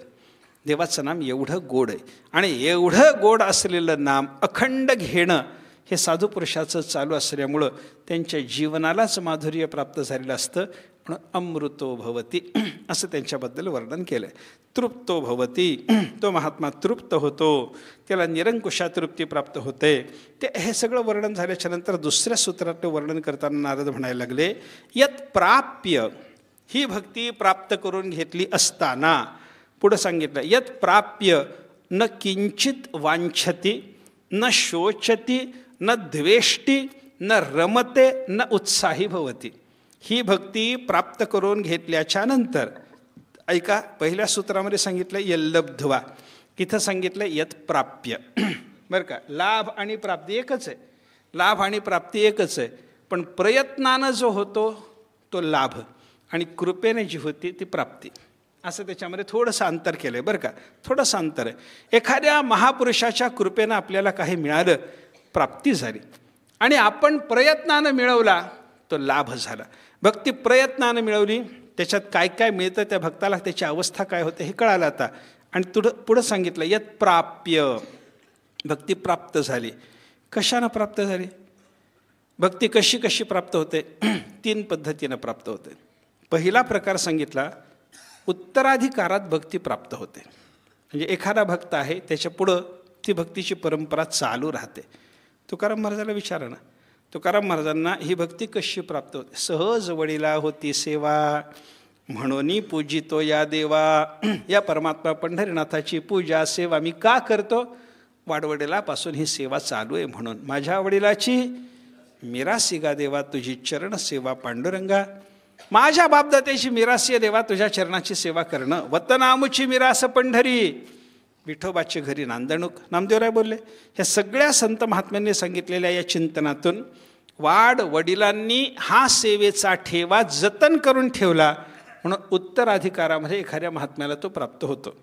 देवाचं नाम एवढं गोड आहे आणि एवढं गोड असलेलं नाम अखंड घेणं हे साधू पुरुषाचं चालू असल्यामुळं त्यांच्या जीवनालाच माधुर्य प्राप्त झालेलं असतं. म्हणून अमृतो भवती असं त्यांच्याबद्दल वर्णन केलं आहे. तृप्तो भवती, तो महात्मा तृप्त होतो, त्याला निरंकुशा तृप्ती प्राप्त होते. ते हे सगळं वर्णन झाल्याच्या नंतर दुसऱ्या सूत्रात वर्णन करताना नारद म्हणायला लागले, यत प्राप्य, ही भक्ती प्राप्त करून घेतली असताना पुढं सांगितलं, यत प्राप्य न किंचित वांछती न शोचती न द्वेष्टी न रमते न उत्साही भवती. ही भक्ती प्राप्त करून घेतल्याच्या नंतर, ऐका, पहिल्या सूत्रामध्ये सांगितलं यल्लब्ध्वा, इथं सांगितलं यत प्राप्य. बरं का, लाभ आणि प्राप्ती एकच आहे. लाभ आणि प्राप्ती एकच आहे. पण प्रयत्नानं जो होतो तो लाभ आणि कृपेने जी होती ती प्राप्ती, असं त्याच्यामध्ये थोडंसं अंतर केलं आहे बरं का. थोडंसं अंतर आहे. एखाद्या महापुरुषाच्या कृपेनं आपल्याला काही मिळालं, प्राप्ती झाली, आणि आपण प्रयत्नानं मिळवला तो लाभ झाला. भक्ती प्रयत्नानं मिळवली, त्याच्यात काय काय मिळतं त्या भक्ताला, त्याची अवस्था काय होते हे कळालं आता. आणि पुढं सांगितलं यत् प्राप्य, भक्ती प्राप्त झाली. कशानं प्राप्त झाली? भक्ती कशी कशी प्राप्त होते? 3 पद्धतीनं प्राप्त होते. पहिला प्रकार सांगितला, उत्तराधिकारात भक्ती प्राप्त होते. म्हणजे एखादा भक्त आहे, त्याच्या पुढं ती भक्तीची परंपरा चालू राहते. तुकाराम महाराजाला विचारा ना, तुकाराम महाराजांना ही भक्ती कशी प्राप्त होते? सहज वडिला होती सेवा, म्हणून पूजितो या देवा. या परमात्मा पंढरीनाथाची पूजा सेवा मी का करतो? वाडवडिलापासून ही सेवा चालू आहे म्हणून. माझ्या वडिलाची मिरासी गा देवा तुझी चरण सेवा पांडुरंगा. माझ्या बापदात्याची मिरासी देवा तुझ्या चरणाची सेवा करणं. वतनामुची मिरास पंढरी, विठोबाची घरी नांदणूक. नामदेवराय बोलले. ह्या सगळ्या संत महात्म्यांनी सांगितलेल्या या चिंतनातून वाड वडिलांनी हा सेवेचा ठेवा जतन करून ठेवला, म्हणून उत्तराधिकारामध्ये एखाद्या महात्म्याला तो प्राप्त होतो,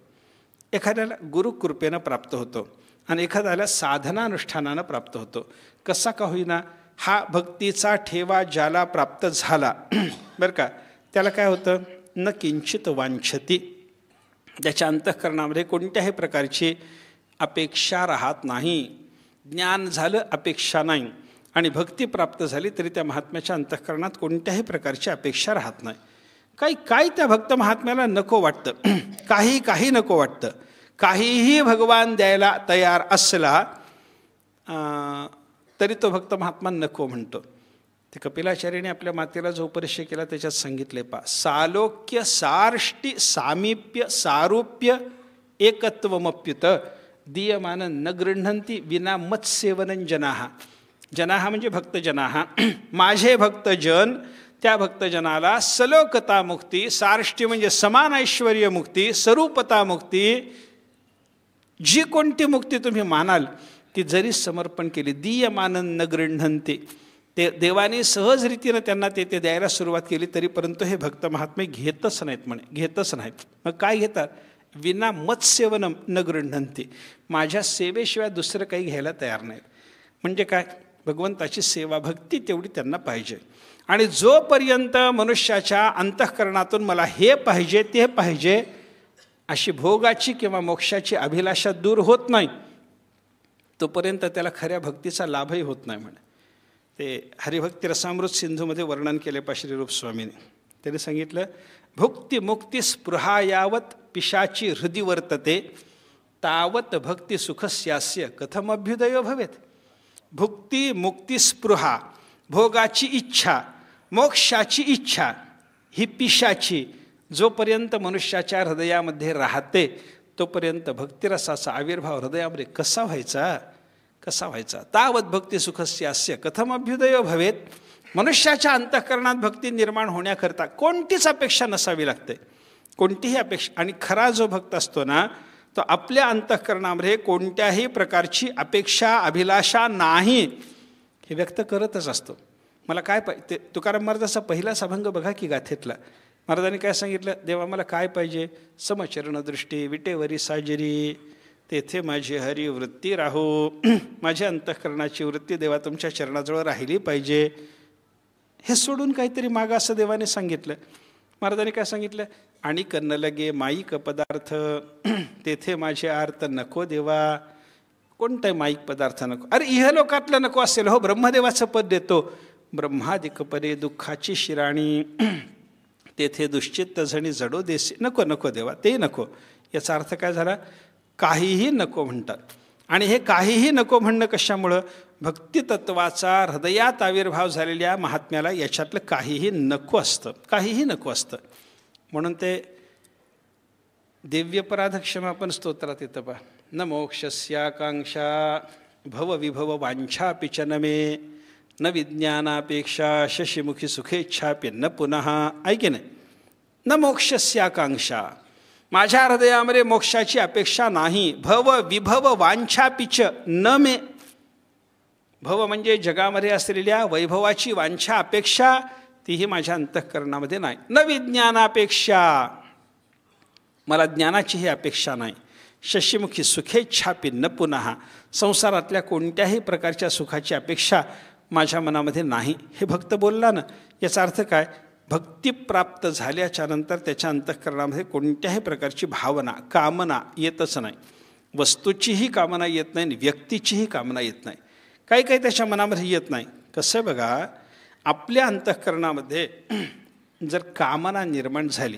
एखाद्याला गुरुकृपेनं प्राप्त होतो, आणि एखाद्याला साधनानुष्ठानानं प्राप्त होतो. कसा का होईना, हा भक्तीचा ठेवा ज्याला प्राप्त झाला बरं का, त्याला काय होतं? न किंचित वांछती. त्याच्या अंतःकरणामध्ये कोणत्याही प्रकारची अपेक्षा राहत नाही. ज्ञान झालं, अपेक्षा नाही. आणि भक्ती प्राप्त झाली तरी त्या महात्म्याच्या अंतःकरणात कोणत्याही प्रकारची अपेक्षा राहत नाही. काही त्या भक्त महात्म्याला नको वाटतं, काही नको वाटतं. काहीही भगवान द्यायला तयार असला तरी तो भक्त महात्मा नको म्हणतो. ते कपिलाचार्याने आपल्या मातेला जो उपदेश केला त्याच्यात सांगितले पा, सालोक्य सार्ष्टी सामीप्य सारूप्य एकत्वमप्युत दीयमान न गृह्णन्ति विना मत्सेवनं जनाः. जनाः म्हणजे भक्तजनाः. माझे भक्तजन, त्या भक्तजनाला सलोकता मुक्ती, सार्ष्टी म्हणजे समान ऐश्वर्य मुक्ती, स्वरूपता मुक्ती, जी कोणती मुक्ती तुम्ही मानाल ती जरी समर्पण केली, दीयमानं न गृह्णन्ति, ते देवाने सहज रीतीनं त्यांना ते द्यायला सुरुवात केली तरीपर्यंत हे भक्त महात्मे घेतच नाहीत म्हणे, घेतच नाहीत. मग काय घेतात? विना मत्सेवनं न गृह्णन्ति, माझ्या सेवेशिवाय दुसरं काही घ्यायला तयार नाहीत. म्हणजे काय? भगवंताची सेवा भक्ती तेवढी त्यांना पाहिजे. आणि जोपर्यंत मनुष्याच्या अंतःकरणातून मला हे पाहिजे ते पाहिजे अशी भोगाची किंवा मोक्षाची अभिलाषा दूर होत नाही, तोपर्यंत त्याला खऱ्या भक्तीचा लाभही होत नाही म्हणे. ते हरिभक्ती रसामृत सिंधूमध्ये वर्णन केले पा श्रीरूप स्वामीने. त्यांनी सांगितलं, भुक्ती मुक्ती स्पृहा यावत पिशाची हृदय वर्तते, तावत भक्ती सुखस्यास्य कथमभ्युदयो भवेत. भुक्ती मुक्ती स्पृहा, भोगाची इच्छा, मोक्षाची इच्छा ही पिशाची जोपर्यंत मनुष्याच्या हृदयामध्ये राहते तोपर्यंत भक्तिरसाचा आविर्भाव हृदयामध्ये कसा व्हायचा? तावत भक्ती सुखस्यास्य कथम अभ्युदयो भवेत. मनुष्याच्या अंतःकरणात भक्ती निर्माण होण्याकरता कोणतीच अपेक्षा नसावी लागते, कोणतीही अपेक्षा. आणि खरा जो भक्त असतो ना, तो आपल्या अंतःकरणामध्ये कोणत्याही प्रकारची अपेक्षा अभिलाषा नाही हे व्यक्त करतच असतो. मला काय पाहिजे? तुकाराम महाराजाचा पहिलाच अभंग बघा की गाथेतला. महाराजांनी काय सांगितलं? देवा मला काय पाहिजे? समचरणदृष्टी विटेवरी साजरी, तेथे माझी हरी वृत्ती राहो. माझ्या अंतःकरणाची वृत्ती देवा तुमच्या चरणाजवळ राहिली पाहिजे. हे सोडून काहीतरी मागा असं देवाने सांगितलं. महाराजांनी काय सांगितलं? आणि कन्न लगे माईक पदार्थ, तेथे माझे आर्त नको देवा. कोणताही माईक पदार्थ नको. अरे इहलोकातलं नको असेल हो, ब्रह्मदेवाचं पद देतो. ब्रह्मादिक पदे दुःखाची शिराणी, तेथे दुश्चित्त जणी जडो देसी. नको देवा, ते नको. याचा अर्थ काय झाला? काहीही नको म्हणतात. आणि हे काहीही नको म्हणणं कशामुळं? भक्तितत्वाचा हृदयात आविर्भाव झालेल्या महात्म्याला याच्यातलं काहीही नको असतं. म्हणून ते दिव्यपराध क्षमापण स्तोत्रात येतं पहा, न मोक्षस्याकांक्षा भवविभव वांछापि च न मे, न विज्ञानापेक्षा शशिमुखी सुखेच्छापि न पुनः. ऐके नाही, न मोक्षस्याकांक्षा, माझ्या हृदयामध्ये मोक्षाची अपेक्षा नाही. भव विभव वांछापि च न मे, भव म्हणजे जगामध्ये असलेल्या वैभवाची वांछा अपेक्षा तीही माझ्या अंतःकरणामध्ये नाही. न विज्ञानापेक्षा, मला ज्ञानाचीही अपेक्षा नाही. शशीमुखी सुखेच्छापी न पुन्हा, संसारातल्या कोणत्याही प्रकारच्या सुखाची अपेक्षा माझ्या मनामध्ये नाही. हे भक्त बोलला ना, याचा अर्थ काय? भक्ती प्राप्त झाल्याच्या नंतर त्याच्या अंतःकरणामध्ये कोणत्याही प्रकारची भावना, कामना येतच नाही. वस्तूचीही कामना येत नाही आणि व्यक्तीचीही कामना येत नाही. काही काही त्याच्या मनामध्ये येत नाही. कसं बघा, आपल्या अंतःकरणामध्ये जर कामना निर्माण झाली,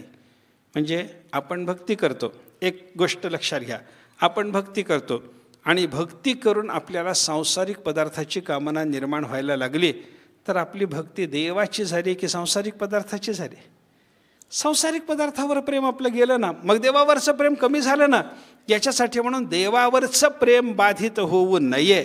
म्हणजे आपण भक्ती करतो, एक गोष्ट लक्षात घ्या, आपण भक्ती करतो आणि भक्ती करून आपल्याला सांसारिक पदार्थाची कामना निर्माण व्हायला लागली, तर आपली भक्ती देवाची झाली की सांसारिक पदार्थाची झाली? सांसारिक पदार्थावर प्रेम आपलं गेलं ना, मग देवावरचं प्रेम कमी झालं ना. याच्यासाठी म्हणून देवावरचं प्रेम बाधित होऊ नये,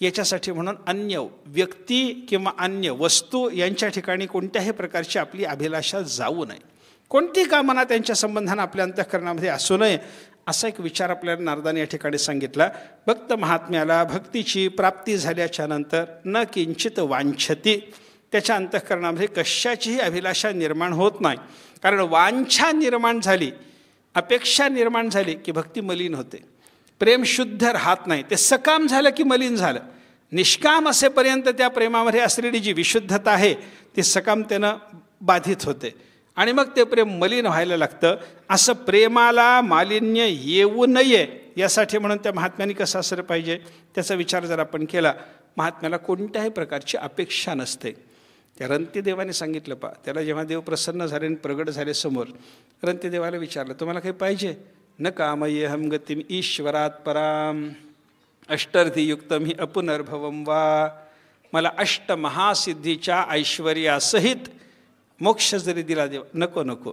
याच्यासाठी म्हणून अन्य व्यक्ती किंवा अन्य वस्तू यांच्या ठिकाणी कोणत्याही प्रकारची आपली अभिलाषा जाऊ नये. कोणती कामना त्यांच्या संबंधानं आपल्या अंतःकरणामध्ये असू नये, असा एक विचार आपल्याला नारदाने या ठिकाणी सांगितला. भक्त महात्म्याला भक्तीची प्राप्ती झाल्याच्या नंतर न किंचित वांछती, त्याच्या अंतःकरणामध्ये कशाचीही अभिलाषा निर्माण होत नाही. कारण वांछा निर्माण झाली, अपेक्षा निर्माण झाली की भक्ती मलिन होते, प्रेम शुद्ध राहत नाही. ते सकाम झालं की मलिन झालं. निष्काम असेपर्यंत त्या प्रेमामध्ये असलेली जी विशुद्धता आहे ती सकामतेनं बाधित होते आणि मग ते प्रेम मलिन व्हायला लागतं. असं प्रेमाला मालिन्य येऊ नये यासाठी म्हणून त्या महात्म्याने कसं असलं पाहिजे, त्याचा विचार जर आपण केला, महात्म्याला कोणत्याही प्रकारची अपेक्षा नसते. त्या रंतीदेवाने सांगितलं पा, त्याला जेव्हा देव प्रसन्न झाले आणि प्रगट झाले समोर, रंतीदेवाला विचारलं, तुम्हाला काही पाहिजे? न कामयेहम गतिम ईश्वरात पराम अष्टर्धियुक्तम ही अपुनर्भवम वा. मला अष्टमहासिद्धीच्या ऐश्वर्यासहित मोक्ष जरी दिला देव, नको नको,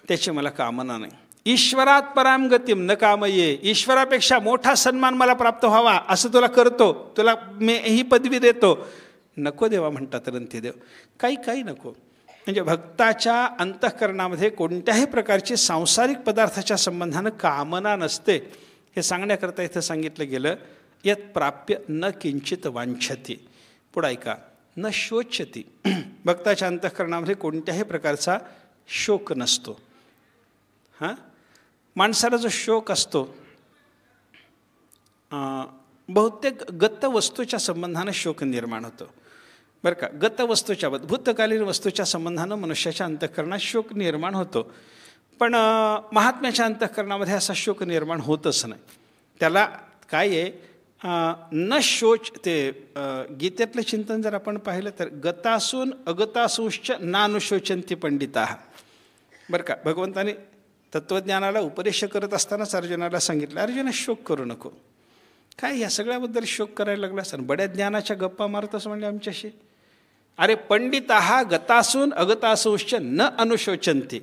त्याची मला कामना नाही. ईश्वरात पराम गतिम न कामये, ईश्वरापेक्षा मोठा सन्मान मला प्राप्त व्हावा असं तुला करतो, तुला मी ही पदवी देतो, नको देवा म्हणतात रंतीदेव. काही नको. म्हणजे भक्ताच्या अंतःकरणामध्ये कोणत्याही प्रकारची सांसारिक पदार्थाच्या संबंधानं कामना नसते, हे सांगण्याकरता इथं सांगितलं गेलं. यत प्राप्य न किंचित वांछती. पुढं ऐका, न शोचती. भक्ताच्या अंतःकरणामध्ये कोणत्याही प्रकारचा शोक नसतो. माणसाला जो शोक असतो बहुतेक गत वस्तूच्या संबंधानं शोक निर्माण होतो बरं का. गत वस्तूच्या भूतकालीन वस्तूच्या संबंधानं मनुष्याच्या अंतःकरणात शोक निर्माण होतो, पण महात्म्याच्या अंतःकरणामध्ये असा शोक निर्माण होतच नाही. त्याला काय आहे, न शोच. ते गीतेतलं चिंतन जर आपण पाहिलं तर गतासून अगतासूश्च नानुशोचंती पंडिता. बरं का, भगवंताने तत्त्वज्ञानाला उपदेश करत असतानाच अर्जुनाला सांगितलं, अर्जुना शोक करू नको. काय या सगळ्याबद्दल शोक करायला लागलास? आणि बड्या ज्ञानाच्या गप्पा मारतोस म्हणजे आमच्याशी. अरे पंडिता गतासून अगतासूश्च न अनुशोचंती.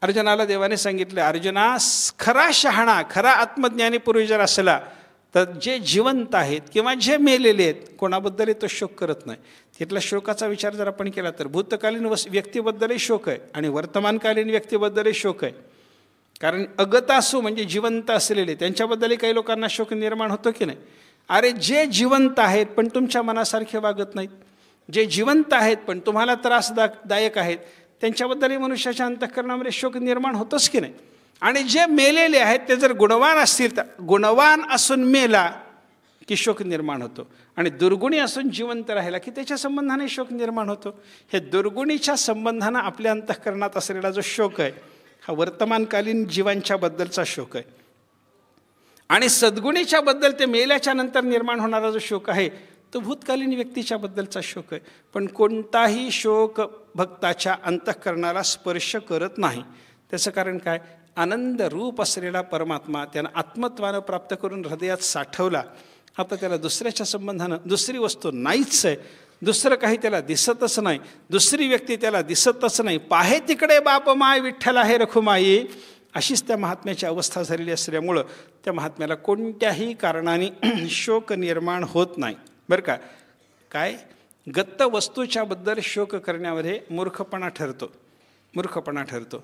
अर्जुनाला देवाने सांगितलं, अर्जुना खरा शहाणा, खरा आत्मज्ञानी पुरुष जर असला तर जे जिवंत आहेत किंवा जे मेलेले आहेत कोणाबद्दलही तो शोक करत नाही. तिथला शोकाचा विचार जर आपण केला तर भूतकालीन व्यक्तीबद्दलही शोक आहे आणि वर्तमानकालीन व्यक्तीबद्दलही शोक आहे. कारण अगतासू म्हणजे जिवंत असलेले, त्यांच्याबद्दलही काही लोकांना शोक निर्माण होतो की नाही. अरे जे जिवंत आहेत पण तुमच्या मनासारखे वागत नाहीत, जे जिवंत आहेत पण तुम्हाला त्रासदायक आहेत, त्यांच्याबद्दलही मनुष्याच्या अंतःकरणामध्ये शोक निर्माण होतोच की नाही. आणि जे मेलेले आहेत ते जर गुणवान असतील तर गुणवान असून मेला की शोक निर्माण होतो, आणि दुर्गुणी असून जिवंत राहिला की त्याच्या संबंधाने शोक निर्माण होतो. हे दुर्गुणीच्या संबंधानं आपल्या अंतःकरणात असलेला जो शोक आहे हा वर्तमानकालीन जीवांच्या बद्दलचा शोक आहे, आणि सद्गुणीच्या बद्दल ते मेल्याच्या नंतर निर्माण होणारा जो शोक आहे तो भूतकालीन व्यक्तीच्या बद्दलचा शोक आहे. पण कोणताही शोक भक्ताच्या अंतःकरणाला स्पर्श करत नाही. त्याचं कारण काय, आनंद रूप असलेला परमात्मा त्यानं आत्मत्वानं प्राप्त करून हृदयात साठवला. आता त्याला दुसऱ्याच्या संबंधानं दुसरी वस्तू नाहीच आहे, दुसरं काही त्याला दिसतच नाही, दुसरी व्यक्ती त्याला दिसतच नाही. पाहे तिकडे बाप माय विठ्ठल आहे रखुमाई, अशीच त्या महात्म्याची अवस्था झालेली असल्यामुळं त्या महात्म्याला कोणत्याही कारणाने शोक निर्माण होत नाही. बरं का. काय गत्त वस्तूच्याबद्दल शोक करण्यामध्ये मूर्खपणा ठरतो.